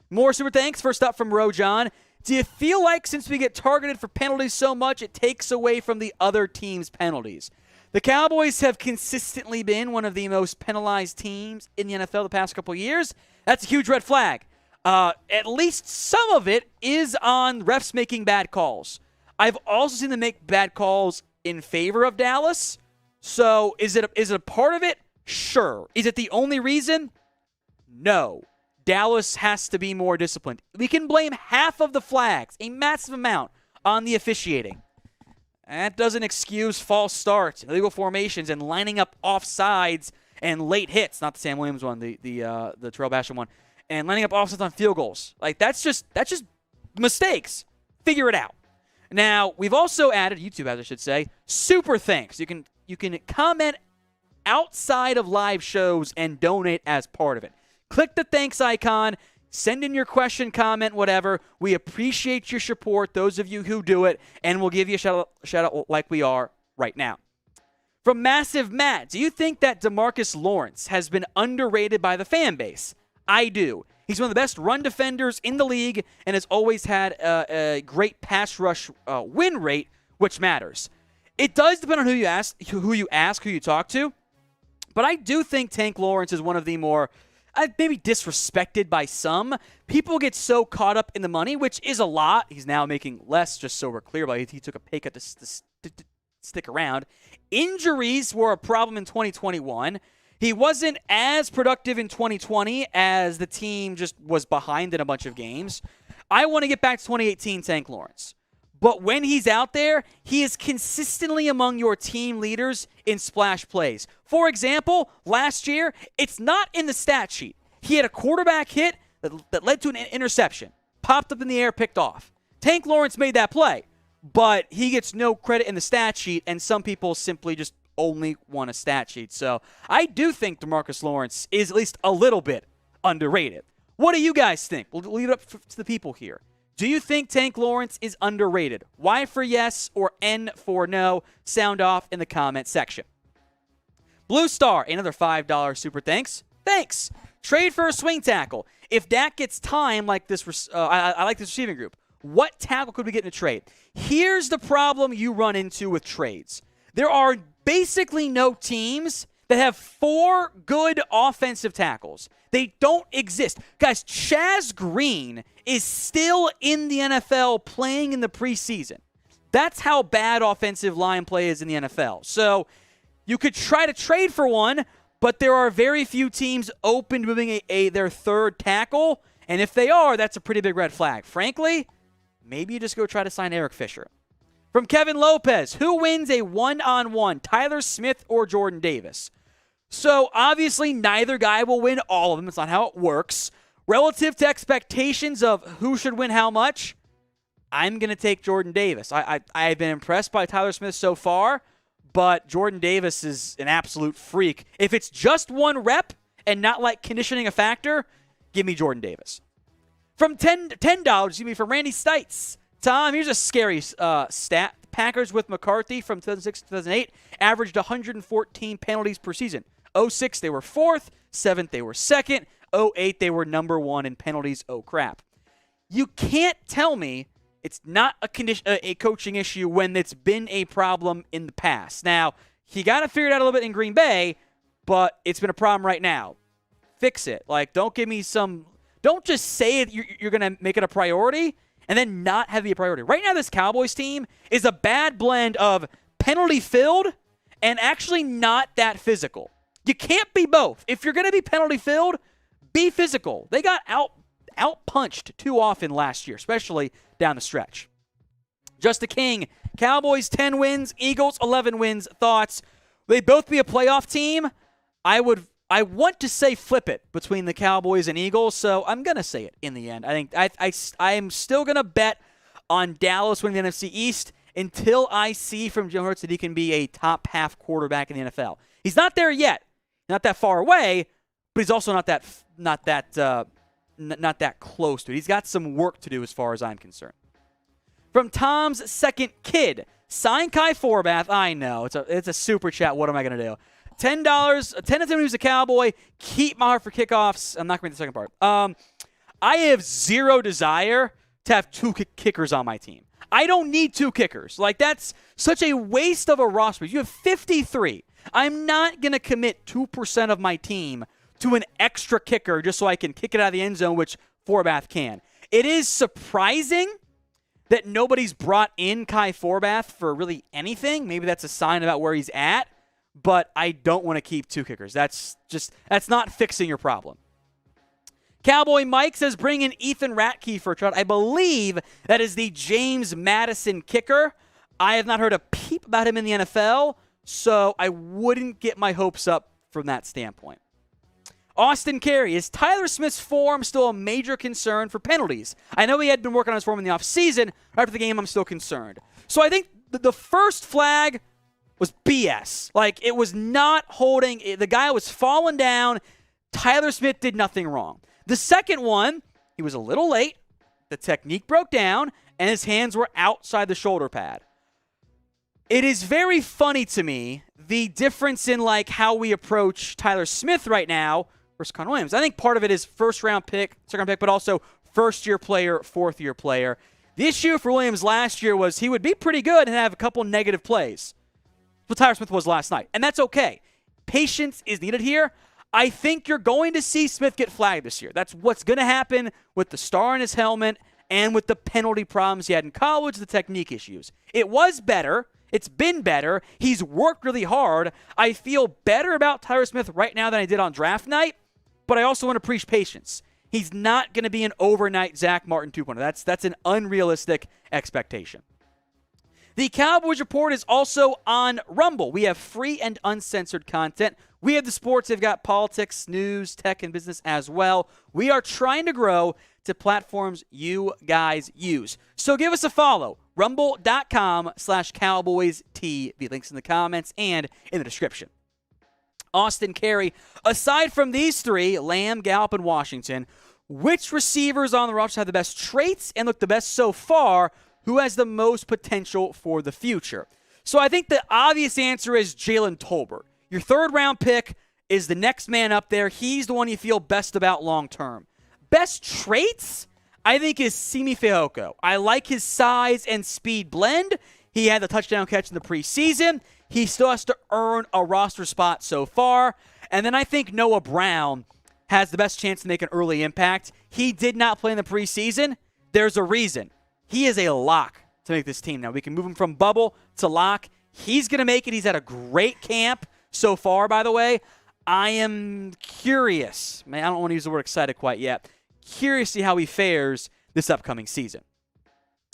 More super thanks. First up from Rojan. Do you feel like since we get targeted for penalties so much, it takes away from the other team's penalties? The Cowboys have consistently been one of the most penalized teams in the NFL the past couple of years. That's a huge red flag. At least some of it is on refs making bad calls. I've also seen them make bad calls in favor of Dallas. So is it a part of it? Sure. Is it the only reason? No. Dallas has to be more disciplined. We can blame half of the flags, a massive amount, on the officiating. That doesn't excuse false starts, illegal formations, and lining up offsides and late hits. Not the Sam Williams one, the Terrell Basham one. And lining up offsides on field goals. Like, that's just mistakes. Figure it out. Now, we've also added, YouTube as I should say, super thanks. You can comment outside of live shows and donate as part of it. Click the thanks icon. Send in your question, comment, whatever. We appreciate your support, those of you who do it, and we'll give you a shout out like we are right now. From Massive Matt, do you think that DeMarcus Lawrence has been underrated by the fan base? I do. He's one of the best run defenders in the league and has always had a great pass rush win rate, which matters. It does depend on who you ask, who you talk to, but I do think Tank Lawrence is one of the more maybe disrespected by some. People get so caught up in the money, which is a lot. He's now making less, just so we're clear about it. He took a pay cut to stick around. Injuries were a problem in 2021. He wasn't as productive in 2020 as the team just was behind in a bunch of games. I want to get back to 2018 Tank Lawrence. But when he's out there, he is consistently among your team leaders in splash plays. For example, last year, it's not in the stat sheet. He had a quarterback hit that led to an interception. Popped up in the air, picked off. Tank Lawrence made that play, but he gets no credit in the stat sheet, and some people simply just only want a stat sheet. So I do think DeMarcus Lawrence is at least a little bit underrated. What do you guys think? We'll leave it up to the people here. Do you think Tank Lawrence is underrated? Y for yes or N for no? Sound off in the comment section. Blue Star, another $5 super thanks. Thanks. Trade for a swing tackle. If Dak gets time like this, I like this receiving group. What tackle could we get in a trade? Here's the problem you run into with trades. There are basically no teams that have 4 good offensive tackles. They don't exist. Guys, Chaz Green is still in the NFL playing in the preseason. That's how bad offensive line play is in the NFL. So you could try to trade for one, but there are very few teams open to moving their third tackle. And if they are, that's a pretty big red flag. Frankly, maybe you just go try to sign Eric Fisher. From Kevin Lopez, who wins a one-on-one, Tyler Smith or Jordan Davis? So obviously neither guy will win all of them. It's not how it works. Relative to expectations of who should win how much, I'm going to take Jordan Davis. I've been impressed by Tyler Smith so far, but Jordan Davis is an absolute freak. If it's just one rep and not like conditioning a factor, give me Jordan Davis. From $10, give me from Randy Stites. Tom, here's a scary stat. The Packers with McCarthy from 2006 to 2008 averaged 114 penalties per season. 06, they were 4th. 7th, they were 2nd. 08, they were number 1 in penalties. Oh, crap. You can't tell me it's not a coaching issue when it's been a problem in the past. Now, he got it figured out a little bit in Green Bay, but it's been a problem right now. Fix it. Like, don't just say it, you're going to make it a priority and then not have it be a priority. Right now, this Cowboys team is a bad blend of penalty-filled and actually not that physical. You can't be both. If you're going to be penalty-filled, be physical. They got out-punched too often last year, especially down the stretch. Just a King. Cowboys 10 wins, Eagles 11 wins. Thoughts? Will they both be a playoff team? I want to say flip it between the Cowboys and Eagles, so I'm going to say it in the end. I think I am still going to bet on Dallas winning the NFC East until I see from Jalen Hurts that he can be a top half quarterback in the NFL. He's not there yet. Not that far away, but he's also not that close to it. He's got some work to do as far as I'm concerned. From Tom's second kid, sign Kai Forbath. I know it's a super chat. What am I going to do? $10. 10 of them who's a Cowboy. Keep my heart for kickoffs. I'm not going to read the second part. I have zero desire to have 2 kickers on my team. I don't need 2 kickers. Like, that's such a waste of a roster. You have 53. I'm not going to commit 2% of my team to an extra kicker just so I can kick it out of the end zone, which Forbath can. It is surprising that nobody's brought in Kai Forbath for really anything. Maybe that's a sign about where he's at, but I don't want to keep 2 kickers. That's not fixing your problem. Cowboy Mike says bring in Ethan Ratke for a trot. I believe that is the James Madison kicker. I have not heard a peep about him in the NFL, so I wouldn't get my hopes up from that standpoint. Austin Carey, is Tyler Smith's form still a major concern for penalties? I know he had been working on his form in the offseason. Right after the game, I'm still concerned. So I think the first flag was BS. Like, it was not holding. The guy was falling down. Tyler Smith did nothing wrong. The second one, he was a little late. The technique broke down, and his hands were outside the shoulder pad. It is very funny to me, the difference in like how we approach Tyler Smith right now versus Connor Williams. I think part of it is first-round pick, second-round pick, but also first-year player, fourth-year player. The issue for Williams last year was he would be pretty good and have a couple negative plays. That's what Tyler Smith was last night, and that's okay. Patience is needed here. I think you're going to see Smith get flagged this year. That's what's going to happen with the star in his helmet and with the penalty problems he had in college, the technique issues. It was better. It's been better. He's worked really hard. I feel better about Tyler Smith right now than I did on draft night, but I also want to preach patience. He's not going to be an overnight Zach Martin 2.0. That's an unrealistic expectation. The Cowboys Report is also on Rumble. We have free and uncensored content. We have the sports. They've got politics, news, tech, and business as well. We are trying to grow to platforms you guys use. So give us a follow. Rumble.com/CowboysTV. Links in the comments and in the description. Austin Carey, aside from these three, Lamb, Gallup, and Washington, which receivers on the roster have the best traits and look the best so far? Who has the most potential for the future? So I think the obvious answer is Jalen Tolbert. Your third-round pick is the next man up there. He's the one you feel best about long-term. Best traits, I think, is Simi Fehoko. I like his size and speed blend. He had the touchdown catch in the preseason. He still has to earn a roster spot so far. And then I think Noah Brown has the best chance to make an early impact. He did not play in the preseason. There's a reason. He is a lock to make this team now. We can move him from bubble to lock. He's going to make it. He's had a great camp so far, by the way. I am curious. Man, I don't want to use the word excited quite yet. Curious to see how he fares this upcoming season.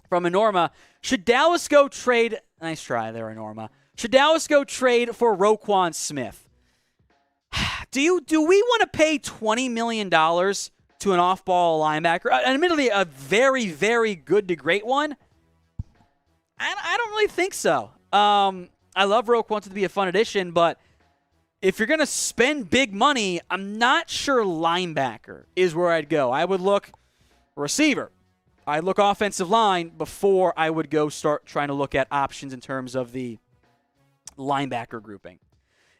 From Enorma, should Dallas go trade... Nice try there, Enorma. Should Dallas go trade for Roquan Smith? Do we want to pay $20 million to an off-ball linebacker? Admittedly, a very, very good to great one. I don't really think so. I love Roquan to be a fun addition, but if you're going to spend big money, I'm not sure linebacker is where I'd go. I would look receiver. I'd look offensive line before I would go start trying to look at options in terms of the linebacker grouping.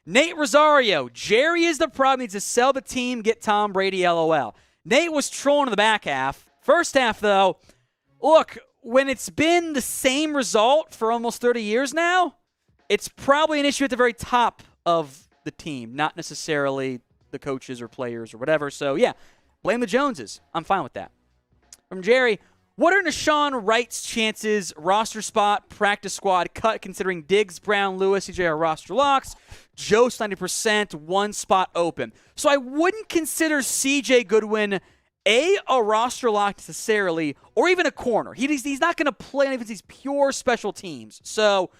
Nate Rosario, Jerry is the problem. Needs to sell the team, get Tom Brady, LOL. Nate was trolling in the back half. First half, though, look, when it's been the same result for almost 30 years now, it's probably an issue at the very top of the team, not necessarily the coaches or players or whatever. So, yeah, blame the Joneses. I'm fine with that. From Jerry, what are Nashawn Wright's chances, roster spot, practice squad cut, considering Diggs, Brown, Lewis, CJ are roster locks, Joe's 90%, one spot open? So I wouldn't consider CJ Goodwin a roster lock necessarily, or even a corner. He's not going to play anything. He's pure special teams. So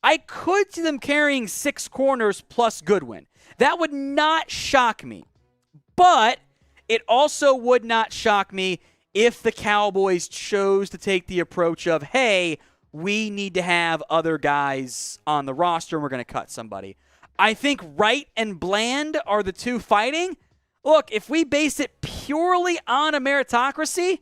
I could see them carrying 6 corners plus Goodwin. That would not shock me. But it also would not shock me if the Cowboys chose to take the approach of, hey, we need to have other guys on the roster and we're going to cut somebody. I think Wright and Bland are the two fighting. Look, if we base it purely on a meritocracy,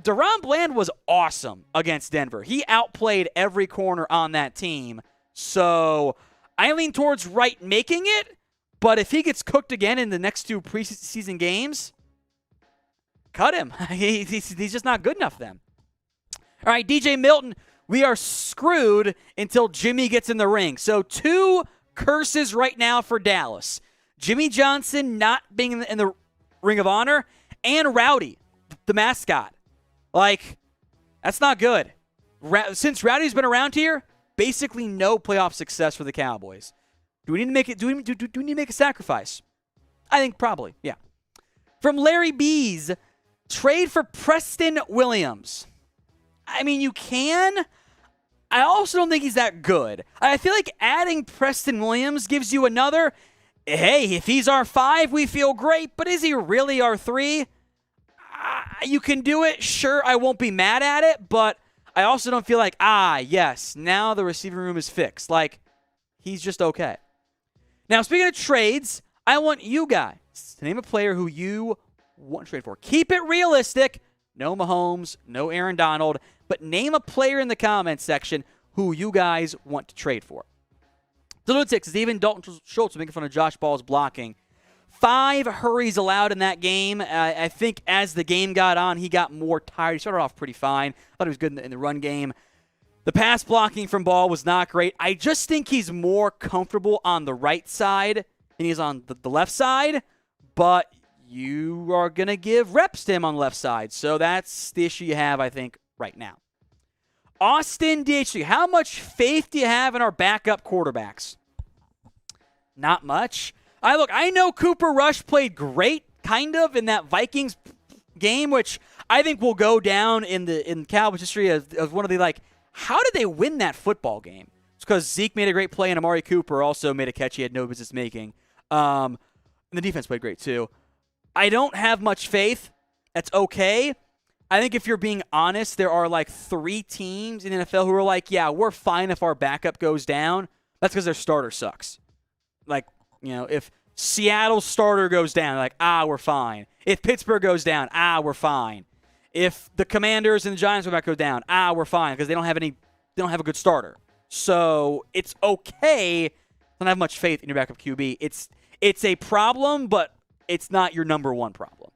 Deron Bland was awesome against Denver. He outplayed every corner on that team. So I lean towards Wright making it, but if he gets cooked again in the next 2 preseason games, cut him. He's just not good enough then. All right, DJ Milton, we are screwed until Jimmy gets in the ring. So 2 curses right now for Dallas. Jimmy Johnson not being in the Ring of Honor, and Rowdy, the mascot. Like, that's not good. Since Rowdy's been around here, basically no playoff success for the Cowboys. Do we need to make it? Do we need to make a sacrifice? I think probably, yeah. From Larry Bees, trade for Preston Williams. I mean, you can. I also don't think he's that good. I feel like adding Preston Williams gives you another, hey, if he's our 5, we feel great, but is he really our 3? You can do it. Sure, I won't be mad at it, but I also don't feel like, yes, now the receiving room is fixed. Like, He's just okay. Now, speaking of trades, I want you guys to name a player who you want to trade for. Keep it realistic. No Mahomes, no Aaron Donald, but name a player in the comments section who you guys want to trade for. The Lunatics is even Dalton Schultz making fun of Josh Ball's blocking. 5 hurries allowed in that game. I think as the game got on, he got more tired. He started off pretty fine. Thought he was good in the run game. The pass blocking from Ball was not great. I just think he's more comfortable on the right side than he's on the left side, but you are going to give reps to him on the left side. So that's the issue you have, I think, right now. Austin DHC, how much faith do you have in our backup quarterbacks? Not much. I know Cooper Rush played great, kind of, in that Vikings game, which I think will go down in Cowboys history as one of the, how did they win that football game? It's because Zeke made a great play and Amari Cooper also made a catch he had no business making. And the defense played great, too. I don't have much faith. That's okay. I think if you're being honest, there are 3 teams in the NFL who are yeah, we're fine if our backup goes down. That's because their starter sucks. If Seattle's starter goes down, we're fine. If Pittsburgh goes down, we're fine. If the Commanders and the Giants go down, we're fine because they don't have a good starter. So it's okay. I don't have much faith in your backup QB. It's a problem, but it's not your number one problem.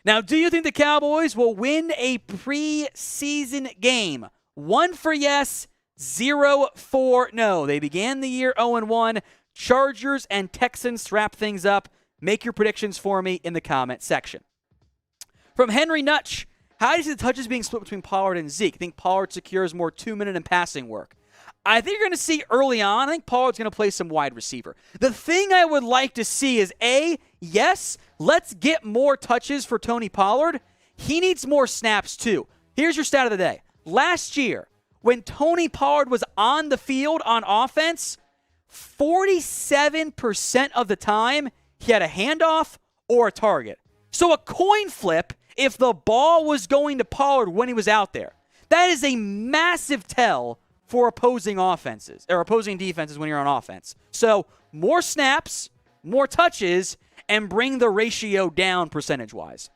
Now, do you think the Cowboys will win a preseason game? 1 for yes, 0 for no. They began the year 0-1. Chargers and Texans wrap things up. Make your predictions for me in the comment section. From Henry Nutch, how do you see the touches being split between Pollard and Zeke? I think Pollard secures more 2-minute and passing work. I think you're going to see early on, I think Pollard's going to play some wide receiver. The thing I would like to see is, yes, let's get more touches for Tony Pollard. He needs more snaps too. Here's your stat of the day. Last year, when Tony Pollard was on the field on offense, 47% of the time, he had a handoff or a target. So a coin flip if the ball was going to Pollard when he was out there. That is a massive tell for opposing offenses or opposing defenses when you're on offense. So more snaps, more touches, and bring the ratio down percentage-wise.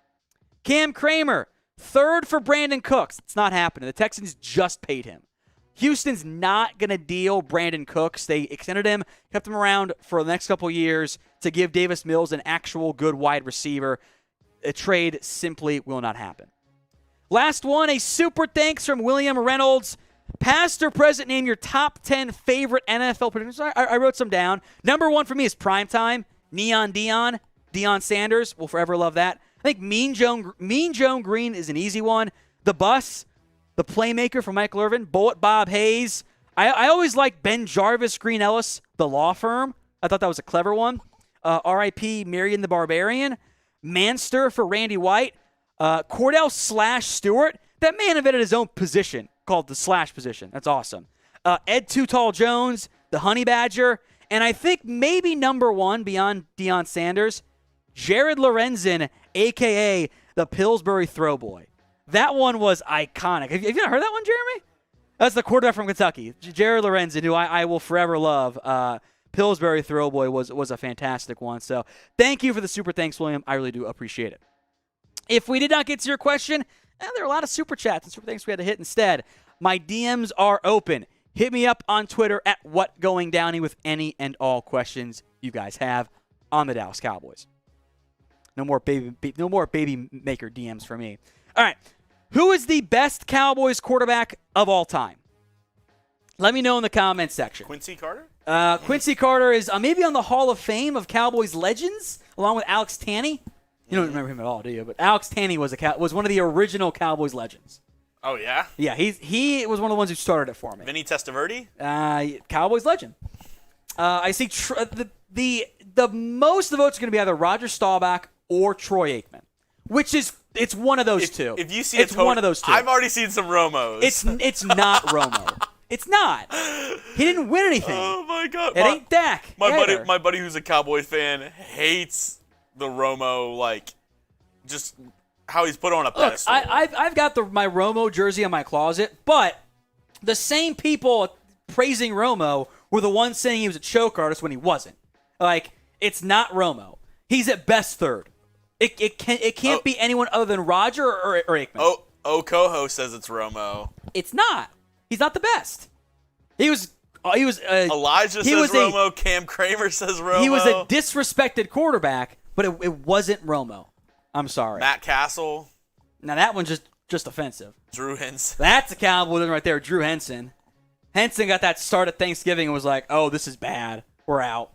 Cam Kramer, 3rd for Brandon Cooks. It's not happening. The Texans just paid him. Houston's not going to deal Brandon Cooks. They extended him, kept him around for the next couple years to give Davis Mills an actual good wide receiver. A trade simply will not happen. Last one, a super thanks from William Reynolds. Past or present, name your top 10 favorite NFL predictions. I wrote some down. Number 1 for me is Primetime. Neon Deion Sanders. We'll forever love that. I think Mean Joe Green is an easy one. The Bus. The Playmaker from Michael Irvin, Bullet Bob Hayes. I always like Ben Jarvis, Green Ellis, The Law Firm. I thought that was a clever one. R.I.P. Marion the Barbarian. Manster for Randy White. Cordell Stewart. That man invented his own position called the slash position. That's awesome. Ed Too Tall Jones, the Honey Badger. And I think maybe number 1 beyond Deion Sanders, Jared Lorenzen, a.k.a. the Pillsbury Throwboy. That one was iconic. Have you not heard that one, Jeremy? That's the quarterback from Kentucky, Jared Lorenzen, who I will forever love. Pillsbury Throwboy was a fantastic one. So thank you for the super thanks, William. I really do appreciate it. If we did not get to your question, there are a lot of super chats and super thanks we had to hit instead. My DMs are open. Hit me up on Twitter at WhatGoingDowney with any and all questions you guys have on the Dallas Cowboys. No more baby maker DMs for me. All right. Who is the best Cowboys quarterback of all time? Let me know in the comments section. Quincy Carter? Quincy Carter is maybe on the Hall of Fame of Cowboys legends, along with Alex Tanney. You don't remember him at all, do you? But Alex Tanney was one of the original Cowboys legends. Oh, yeah? Yeah, he was one of the ones who started it for me. Vinny Testaverde? Cowboys legend. I see the most of the votes are going to be either Roger Staubach or Troy Aikman, which is it's one of those two. If you see it's one of those two. I've already seen some Romos. It's not Romo. It's not. He didn't win anything. Oh my God! It ain't Dak. My buddy who's a Cowboys fan hates the Romo, just how he's put on a pedestal. I've got my Romo jersey in my closet, but the same people praising Romo were the ones saying he was a choke artist when he wasn't. Like, it's not Romo. He's at best third. It can't be anyone other than Roger or Aikman. Coho says it's Romo. It's not. He's not the best. Elijah says Romo. Cam Kramer says Romo. He was a disrespected quarterback, but it wasn't Romo. I'm sorry. Matt Castle. Now that one's just offensive. Drew Henson. That's a Cowboy right there, Drew Henson. Henson got that start at Thanksgiving and was like, "Oh, this is bad. We're out."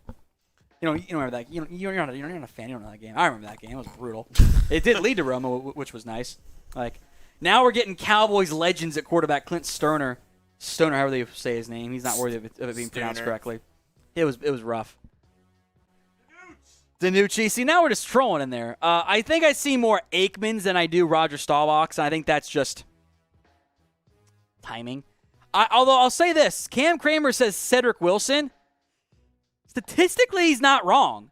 You don't remember that. You're not a fan. You don't know that game. I remember that game. It was brutal. It did lead to Romo, which was nice. Like, now we're getting Cowboys legends at quarterback. Clint Stoner, however they say his name. He's not worthy of it being pronounced correctly. It was rough. Danucci. See, now we're just trolling in there. I think I see more Aikmans than I do Roger Staubachs, and I think that's just timing. Although I'll say this. Cam Kramer says Cedric Wilson. Statistically, he's not wrong.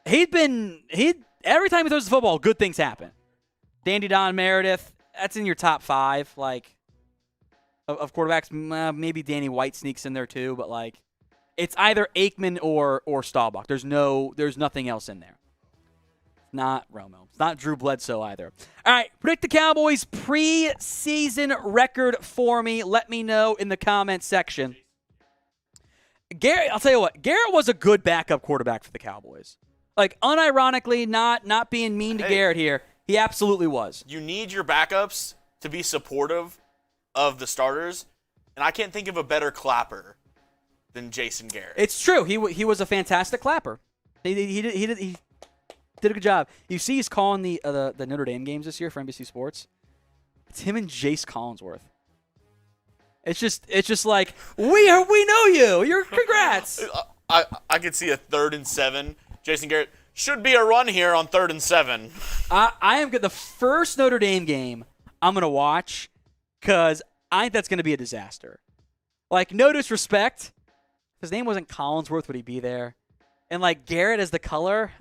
Every time he throws the football, good things happen. Dandy Don Meredith, that's in your top 5, like, of quarterbacks. Maybe Danny White sneaks in there too, but like, it's either Aikman or Staubach. There's nothing else in there. It's not Romo. It's not Drew Bledsoe either. All right, predict the Cowboys preseason record for me. Let me know in the comments section. Garrett, I'll tell you what, Garrett was a good backup quarterback for the Cowboys. Like, unironically, not being mean to Garrett here, he absolutely was. You need your backups to be supportive of the starters, and I can't think of a better clapper than Jason Garrett. It's true. He was a fantastic clapper. He did a good job. You see he's calling the Notre Dame games this year for NBC Sports. It's him and Jace Collinsworth. It's just like, we know you. You're congrats. I could see a 3rd and 7. Jason Garrett, should be a run here on 3rd and 7. I am good. The first Notre Dame game I'm going to watch because I think that's going to be a disaster. Like, no disrespect. If his name wasn't Collinsworth, would he be there? And, like, Garrett as the color,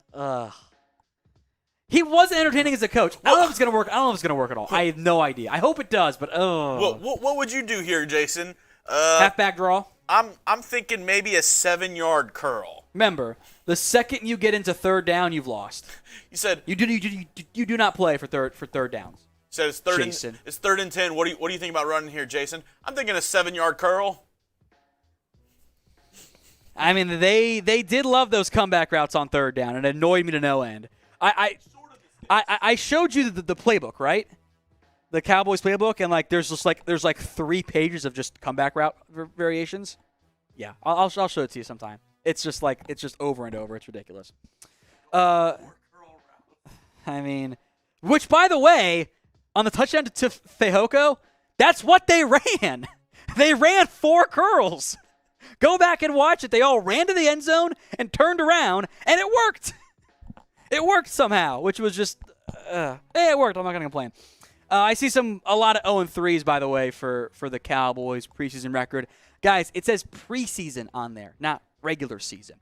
he was entertaining as a coach. I don't know if it's going to work. I don't know if it's going to work at all. I have no idea. I hope it does, but What would you do here, Jason? Halfback draw. I'm thinking maybe a 7-yard curl. Remember, the second you get into 3rd down, you've lost. You said you do not play for third downs. You said it's 3rd and 10. What do you think about running here, Jason? I'm thinking a 7-yard curl. I mean, they did love those comeback routes on 3rd down. It annoyed me to no end. I showed you the playbook, right? The Cowboys playbook, and like there's 3 pages of just comeback route variations. Yeah, I'll show it to you sometime. It's just over and over. It's ridiculous. I mean, which by the way, on the touchdown to Fehoko, that's what they ran. They ran 4 curls. Go back and watch it. They all ran to the end zone and turned around, and it worked. It worked somehow, which was just, it worked. I'm not going to complain. I see a lot of 0-3s, by the way, for the Cowboys preseason record. Guys, it says preseason on there, not regular season.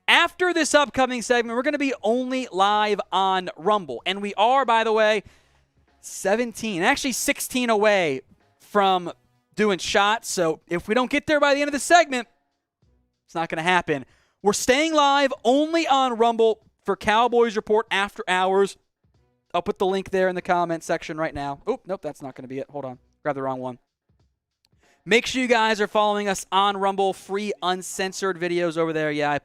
After this upcoming segment, we're going to be only live on Rumble. And we are, by the way, 16 away from doing shots. So if we don't get there by the end of the segment, it's not going to happen. We're staying live only on Rumble for Cowboys Report After Hours. I'll put the link there in the comment section right now. Oh, nope, that's not going to be it. Hold on. Grab the wrong one. Make sure you guys are following us on Rumble. Free, uncensored videos over there. Yeah,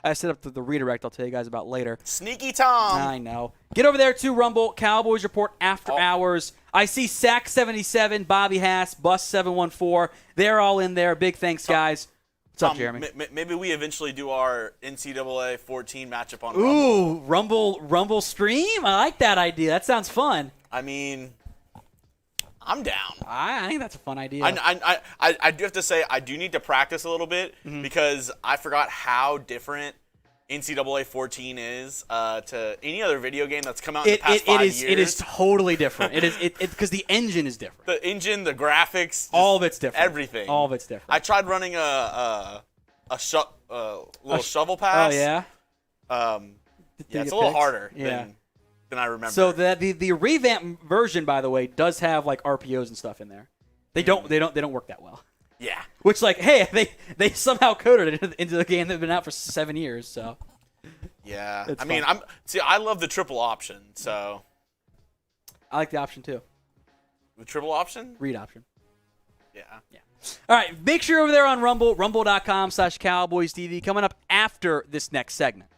I set up the redirect I'll tell you guys about later. Sneaky Tom. I know. Get over there to Rumble, Cowboys Report After Hours. I see Sack77, Bobby Hass, Bus714. They're all in there. Big thanks, guys. What's up, Jeremy? Maybe we eventually do our NCAA 14 matchup on Rumble. Ooh, Rumble stream? I like that idea. That sounds fun. I mean, I'm down. I think that's a fun idea. I do have to say, I do need to practice a little bit because I forgot how different NCAA 14 is to any other video game that's come out in the past 5 years. It is totally different. It is because the engine is different. The engine, the graphics, all of it's different. Everything. All of it's different. I tried running a little shovel pass. Oh yeah. Yeah, it's a little harder than I remember. So the revamped version, by the way, does have like RPOs and stuff in there. They don't work that well. Yeah. Which, like, hey, they somehow coded it into the game that's been out for 7 years. So yeah, it's I mean, fun. I love the triple option. So I like the option too. the triple option, Read option. yeah. All right, make sure you're over there on Rumble, rumble.com/CowboysTV, coming up after this next segment.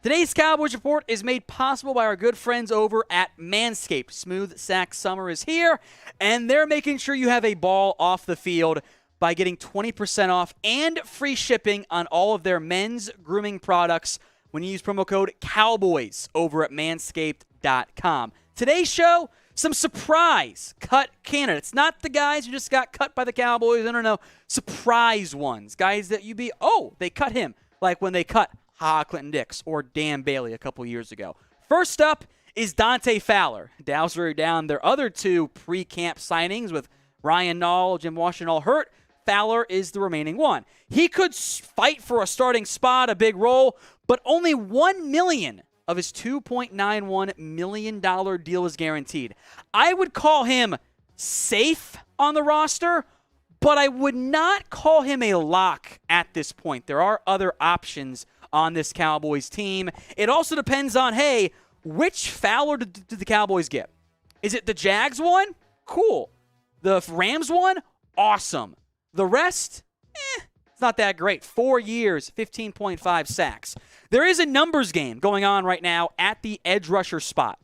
Today's Cowboys Report is made possible by our good friends over at Manscaped. Smooth Sack Summer is here, and they're making sure you have a ball off the field by getting 20% off and free shipping on all of their men's grooming products when you use promo code COWBOYS over at manscaped.com. Today's show, some surprise cut candidates. Not the guys who just got cut by the Cowboys. No. Surprise ones. Guys that you'd be, they cut him. Like when they cut Clinton Dix or Dan Bailey a couple years ago. First up is Dante Fowler. Dallas wrote down their other two pre-camp signings with Ryan Nall, Jim Washington all hurt. Fowler is the remaining one. He could fight for a starting spot, a big role, but only $1 million of his $2.91 million deal is guaranteed. I would call him safe on the roster, but I would not call him a lock at this point. There are other options on this Cowboys team. It also depends on, which Fowler did the Cowboys get? Is it the Jags one? Cool. The Rams one? Awesome. The rest? It's not that great. 4 years, 15.5 sacks. There is a numbers game going on right now at the edge rusher spot.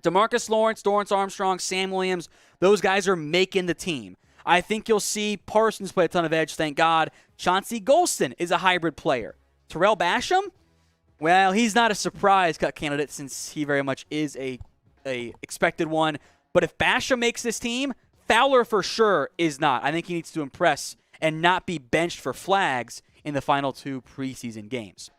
DeMarcus Lawrence, Dorrance Armstrong, Sam Williams, those guys are making the team. I think you'll see Parsons play a ton of edge, thank God. Chauncey Golston is a hybrid player. Terrell Basham? Well, he's not a surprise cut candidate since he very much is a expected one. But if Basham makes this team, Fowler for sure is not. I think he needs to impress and not be benched for flags in the final 2 preseason games.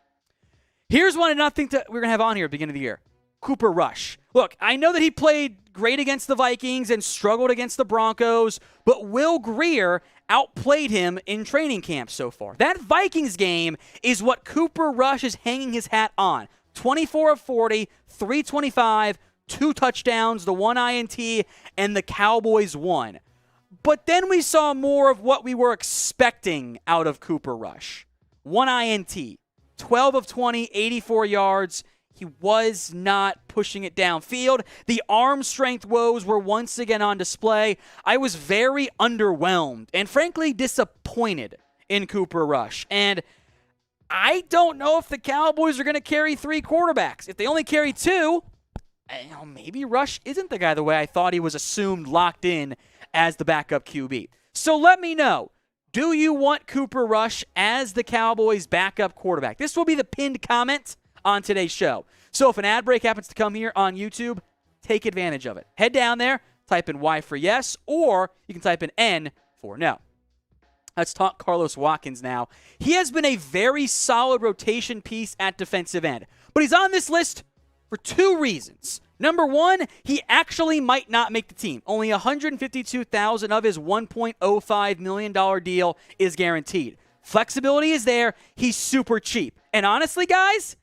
Here's one I not think that we're going to have on here at the beginning of the year. Cooper Rush. Look, I know that he played great against the Vikings and struggled against the Broncos, but Will Grier outplayed him in training camp so far. That Vikings game is what Cooper Rush is hanging his hat on. 24 of 40, 325, 2 touchdowns, the 1 INT, and the Cowboys won. But then we saw more of what we were expecting out of Cooper Rush. 1 INT, 12 of 20, 84 yards. He was not pushing it downfield. The arm strength woes were once again on display. I was very underwhelmed and frankly disappointed in Cooper Rush. And I don't know if the Cowboys are going to carry 3 quarterbacks. If they only carry 2, maybe Rush isn't the guy the way I thought he was assumed locked in as the backup QB. So let me know. Do you want Cooper Rush as the Cowboys' backup quarterback? This will be the pinned comment on today's show. So if an ad break happens to come here on YouTube, take advantage of it. Head down there, type in Y for yes, or you can type in N for no. Let's talk Carlos Watkins now. He has been a very solid rotation piece at defensive end, but he's on this list for 2 reasons. Number 1, he actually might not make the team. Only $152,000 of his $1.05 million deal is guaranteed. Flexibility is there. He's super cheap. And honestly, guys,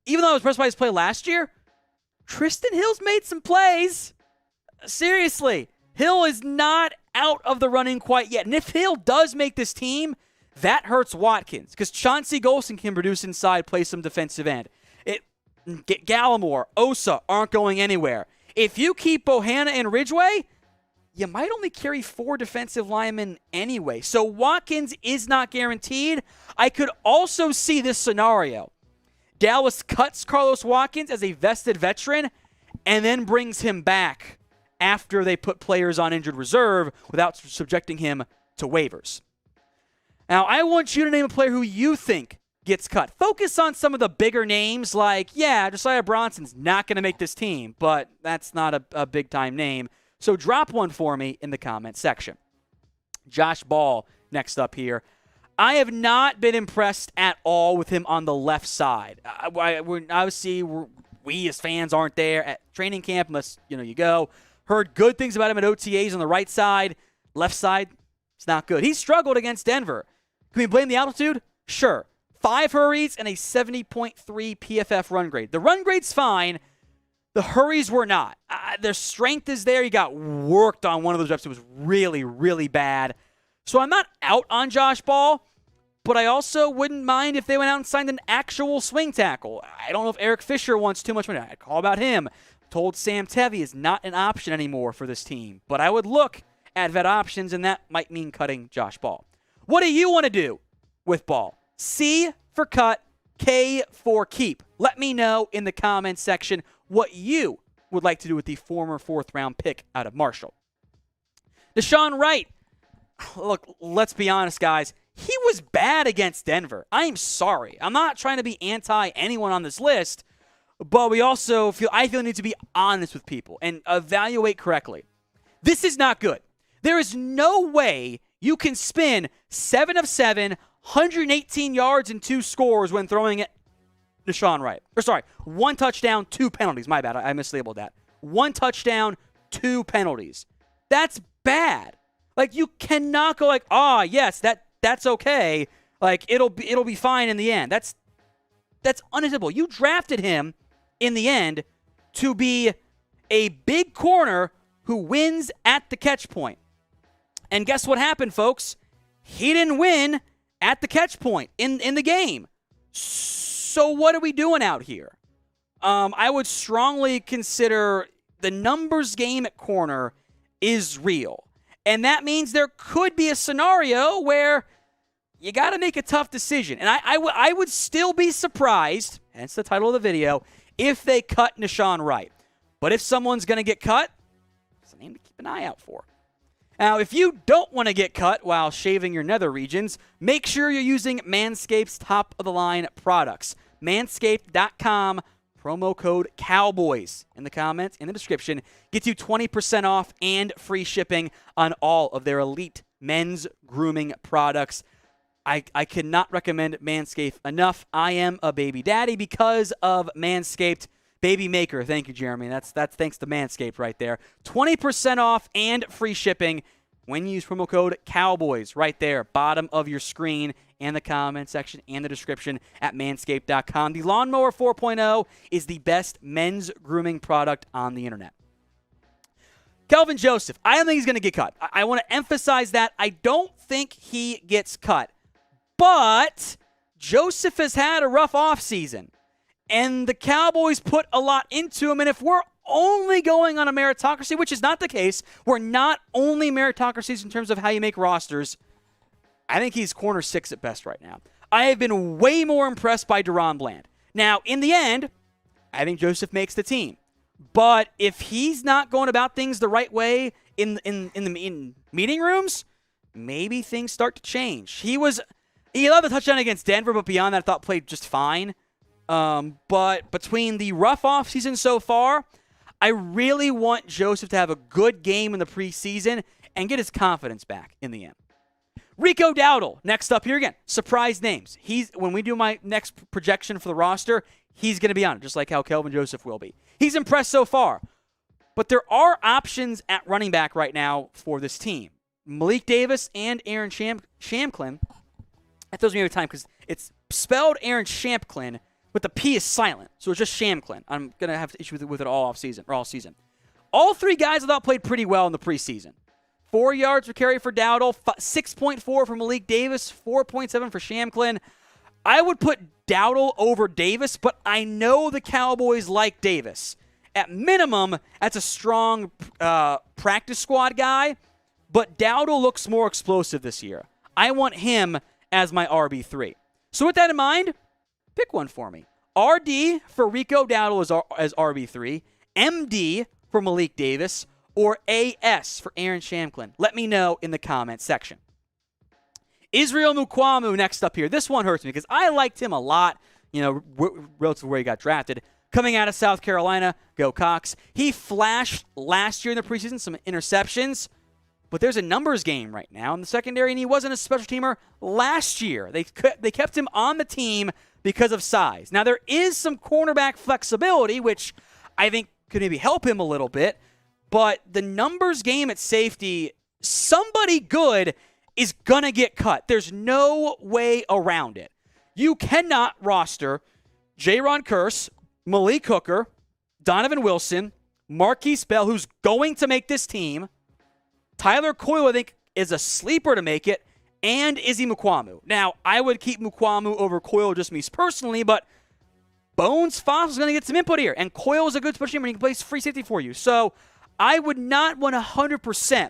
even though I was impressed by his play last year, Tristan Hill's made some plays. Seriously, Hill is not out of the running quite yet. And if Hill does make this team, that hurts Watkins because Chauncey Golston can produce inside, play some defensive end. Gallimore, Osa aren't going anywhere. If you keep Bohanna and Ridgeway, you might only carry 4 defensive linemen anyway. So Watkins is not guaranteed. I could also see this scenario. Dallas cuts Carlos Watkins as a vested veteran and then brings him back after they put players on injured reserve without subjecting him to waivers. Now, I want you to name a player who you think gets cut. Focus on some of the bigger names like, Josiah Bronson's not going to make this team, but that's not a big-time name. So drop one for me in the comment section. Josh Ball next up here. I have not been impressed at all with him on the left side. Obviously, we as fans aren't there at training camp unless you go. Heard good things about him at OTAs on the right side. Left side, it's not good. He struggled against Denver. Can we blame the altitude? Sure. 5 hurries and a 70.3 PFF run grade. The run grade's fine. The hurries were not. Their strength is there. He got worked on one of those reps. It was really, really bad. So I'm not out on Josh Ball, but I also wouldn't mind if they went out and signed an actual swing tackle. I don't know if Eric Fisher wants too much money. I'd call about him. Told Sam Tevy is not an option anymore for this team. But I would look at vet options, and that might mean cutting Josh Ball. What do you want to do with Ball? C for cut, K for keep. Let me know in the comments section what you would like to do with the former 4th-round pick out of Marshall. Deshaun Wright. Look, let's be honest, guys. He was bad against Denver. I am sorry. I'm not trying to be anti anyone on this list, but I feel need to be honest with people and evaluate correctly. This is not good. There is no way you can spin 7 of 7, 118 yards and 2 scores when throwing at Deshaun Wright. 1 touchdown, 2 penalties. My bad. I mislabeled that. 1 touchdown, 2 penalties. That's bad. Like, you cannot go like, yes, that's okay. Like, it'll be fine in the end. That's unacceptable. You drafted him in the end to be a big corner who wins at the catch point. And guess what happened, folks? He didn't win at the catch point in the game. So what are we doing out here? I would strongly consider the numbers game at corner is real. And that means there could be a scenario where you got to make a tough decision. And I would still be surprised, hence the title of the video, if they cut Deshaun Wright. But if someone's going to get cut, it's a name to keep an eye out for. Now, if you don't want to get cut while shaving your nether regions, make sure you're using Manscaped's top-of-the-line products. Manscaped.com, promo code COWBOYS in the comments, in the description, gets you 20% off and free shipping on all of their elite men's grooming products. I cannot recommend Manscaped enough. I am a baby daddy because of Manscaped. Baby maker. Thank you, Jeremy. That's thanks to Manscaped right there. 20% off and free shipping when you use promo code COWBOYS right there, bottom of your screen and the comment section and the description at manscaped.com. The Lawnmower 4.0 is the best men's grooming product on the internet. Kelvin Joseph, I don't think he's going to get cut. I want to emphasize that. I don't think he gets cut. But Joseph has had a rough offseason. And the Cowboys put a lot into him. And if we're only going on a meritocracy, which is not the case, we're not only meritocracies in terms of how you make rosters. I think he's corner 6 at best right now. I have been way more impressed by Deron Bland. Now, in the end, I think Joseph makes the team. But if he's not going about things the right way in meeting rooms, maybe things start to change. He allowed the touchdown against Denver, but beyond that, I thought played just fine. But between the rough offseason so far, I really want Joseph to have a good game in the preseason and get his confidence back in the end. Rico Dowdle, next up here again. Surprise names. When we do my next projection for the roster, he's going to be on it, just like how Kelvin Joseph will be. He's impressed so far. But there are options at running back right now for this team. Malik Davis and Aaron Shamklin. That throws me every time because it's spelled Aaron Shamklin, but the P is silent, so it's just Shamklin. I'm going to have to issue with it all season. All 3 guys I thought played pretty well in the preseason. 4 yards per carry for Dowdle, 6.4 for Malik Davis, 4.7 for Shamklin. I would put Dowdle over Davis, but I know the Cowboys like Davis. At minimum, that's a strong practice squad guy, but Dowdle looks more explosive this year. I want him as my RB3. So with that in mind, pick one for me. RD for Rico Dowdle as RB3, MD for Malik Davis, or AS for Aaron Shamklin. Let me know in the comments section. Israel Mukuamu next up here. This one hurts me because I liked him a lot, relative to where he got drafted. Coming out of South Carolina, go Cox. He flashed last year in the preseason, some interceptions, but there's a numbers game right now in the secondary, and he wasn't a special teamer last year. They kept him on the team because of size. Now, there is some cornerback flexibility, which I think could maybe help him a little bit, but the numbers game at safety, somebody good is going to get cut. There's no way around it. You cannot roster Jaron Kearse, Malik Hooker, Donovan Wilson, Marquise Bell, who's going to make this team. Tyler Coyle, I think, is a sleeper to make it, and Izzy Mukuamu. Now, I would keep Mukuamu over Coyle, just me personally, but Bones Fossil's going to get some input here, and Coyle is a good special teamer, and he can play free safety for you. So I would not 100%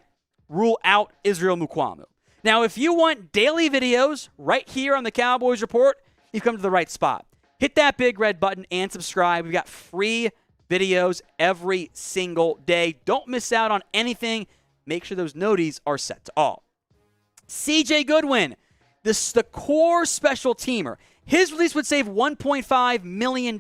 rule out Israel Mukuamu. Now, if you want daily videos right here on the Cowboys Report, you've come to the right spot. Hit that big red button and subscribe. We've got free videos every single day. Don't miss out on anything. Make sure those noties are set to all. CJ Goodwin, the core special teamer. His release would save $1.5 million.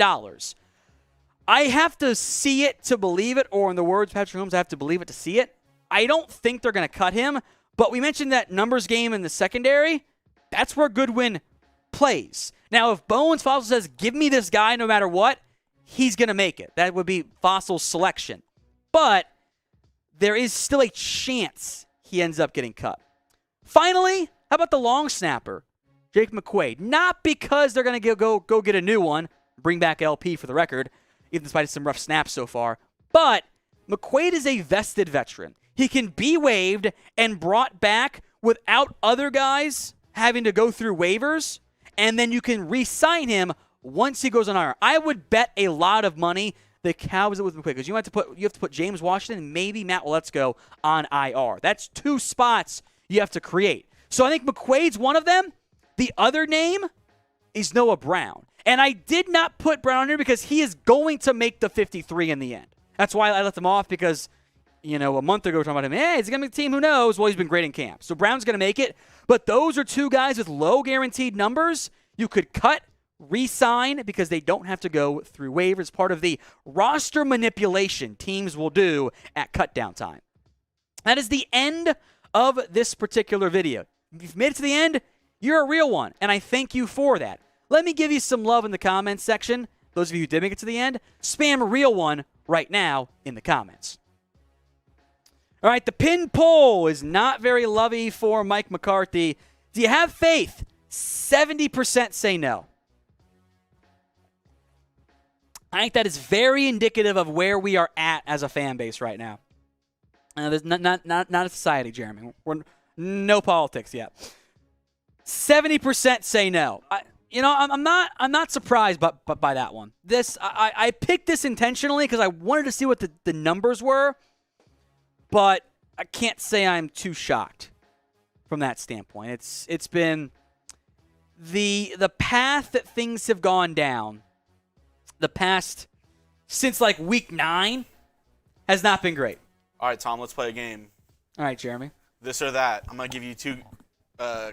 I have to see it to believe it, or in the words of Patrick Holmes, I have to believe it to see it. I don't think they're going to cut him, but we mentioned that numbers game in the secondary. That's where Goodwin plays. Now, if Bones Fossil says, give me this guy no matter what, he's going to make it. That would be Fossil's selection. But there is still a chance he ends up getting cut. Finally, how about the long snapper, Jake McQuaid? Not because they're going to go get a new one, bring back LP for the record, even despite some rough snaps so far, but McQuaid is a vested veteran. He can be waived and brought back without other guys having to go through waivers, and then you can re-sign him once he goes on IR. I would bet a lot of money the Cowboys with McQuaid, because you have to put James Washington and maybe Matt Waletzko on IR. That's two spots you have to create. So I think McQuaid's one of them. The other name is Noah Brown. And I did not put Brown on here because he is going to make the 53 in the end. That's why I left him off, because, a month ago we were talking about him. Hey, is he going to make the team? Who knows? Well, he's been great in camp. So Brown's going to make it. But those are two guys with low guaranteed numbers you could cut, re-sign, because they don't have to go through waivers. Part of the roster manipulation teams will do at cutdown time. That is the end of this particular video. If you've made it to the end, you're a real one, and I thank you for that. Let me give you some love in the comments section. Those of you who did make it to the end, spam a real one right now in the comments. All right, the pin poll is not very lovey for Mike McCarthy. Do you have faith? 70% say no. I think that is very indicative of where we are at as a fan base right now. There's not a society, Jeremy. We're no politics yet. 70% say no. I'm not surprised by that one. I picked this intentionally because I wanted to see what the numbers were, but I can't say I'm too shocked from that standpoint. It's been the path that things have gone down. The past since like week 9 has not been great. All right, Tom, let's play a game. All right, Jeremy. This or that. I'm gonna give you two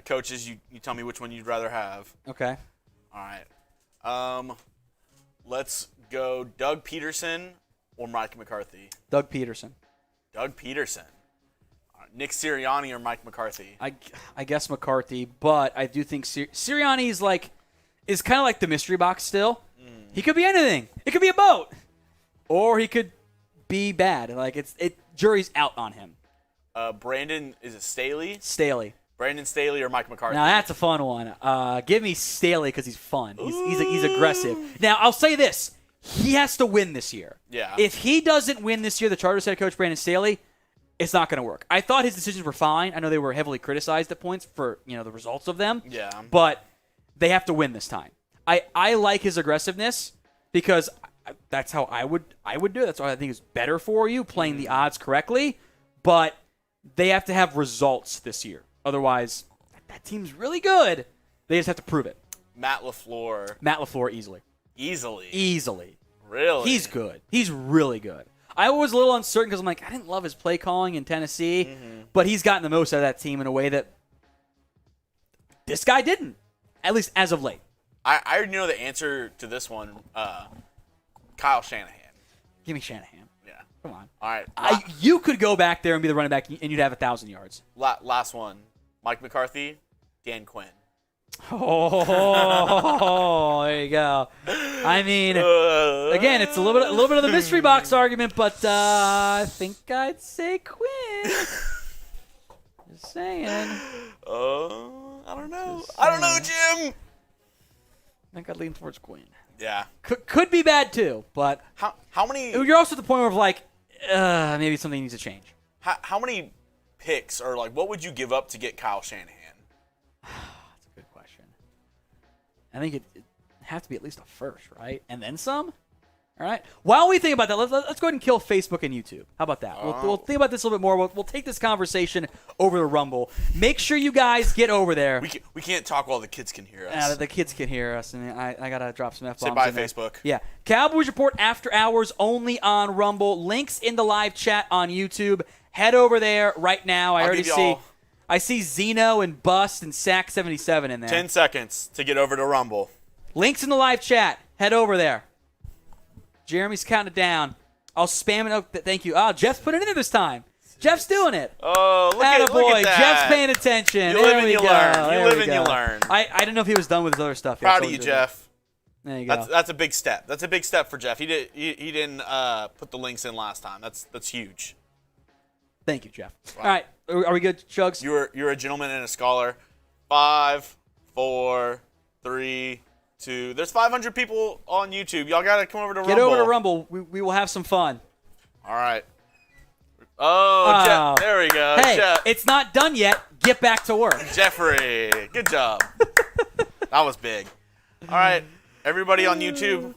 coaches. You tell me which one you'd rather have. Okay. All right. Let's go Doug Peterson or Mike McCarthy. Doug Peterson. Doug Peterson. Nick Sirianni or Mike McCarthy. I guess McCarthy, but I do think Sirianni is kind of like the mystery box still. He could be anything. It could be a boat, or he could be bad. Like jury's out on him. Brandon, is it Staley? Staley. Brandon Staley or Mike McCarthy? Now that's a fun one. Give me Staley because he's fun. He's aggressive. Now I'll say this: he has to win this year. Yeah. If he doesn't win this year, the Chargers head coach Brandon Staley, it's not going to work. I thought his decisions were fine. I know they were heavily criticized at points for the results of them. Yeah. But they have to win this time. I like his aggressiveness because that's how I would do it. That's what I think is better for you, playing the odds correctly. But they have to have results this year. Otherwise, that team's really good. They just have to prove it. Matt LaFleur. Easily. Easily. Really? He's good. He's really good. I was a little uncertain because I'm like, I didn't love his play calling in Tennessee, but he's gotten the most out of that team in a way that this guy didn't, at least as of late. I already know the answer to this one. Kyle Shanahan. Give me Shanahan. Yeah. Come on. All right. You could go back there and be the running back, and you'd have 1,000 yards. Last one. Mike McCarthy, Dan Quinn. Oh, there you go. I mean, again, it's a little bit of the mystery box argument, but I think I'd say Quinn. Just saying. I don't know. I don't know, Jim. I think I'd lean towards Quinn. Yeah. Could be bad too, but how many? You're also at the point where maybe something needs to change. How many picks or like what would you give up to get Kyle Shanahan? That's a good question. I think it have to be at least a first, right? And then some? All right. While we think about that, let's go ahead and kill Facebook and YouTube. How about that? We'll think about this a little bit more. We'll take this conversation over to Rumble. Make sure you guys get over there. We can't talk while the kids can hear us. The kids can hear us, and I got to drop some F-bombs. Say bye, in there. Facebook. Yeah. Cowboys Report After Hours only on Rumble. Links in the live chat on YouTube. Head over there right now. I see Zeno and Bust and Sack 77 in there. 10 seconds to get over to Rumble. Links in the live chat. Head over there. Jeremy's counting it down. I'll spam it. Oh, thank you. Oh, Jeff's put it in there this time. Jeff's doing it. Oh, look at that. Jeff's paying attention. You live and you learn. You live and you learn. I didn't know if he was done with his other stuff yet. Proud of you, Jeff. There you go. That's a big step. That's a big step for Jeff. He didn't put the links in last time. That's huge. Thank you, Jeff. Wow. All right. Are we good, Chugs? You're a gentleman and a scholar. 5, 4, 3, 2. There's 500 people on YouTube. Y'all got to come over to Rumble. Get over to Rumble. We will have some fun. All right. Oh, Jeff. There we go. Hey, Jeff. It's not done yet. Get back to work. Jeffrey. Good job. That was big. All right. Everybody on YouTube,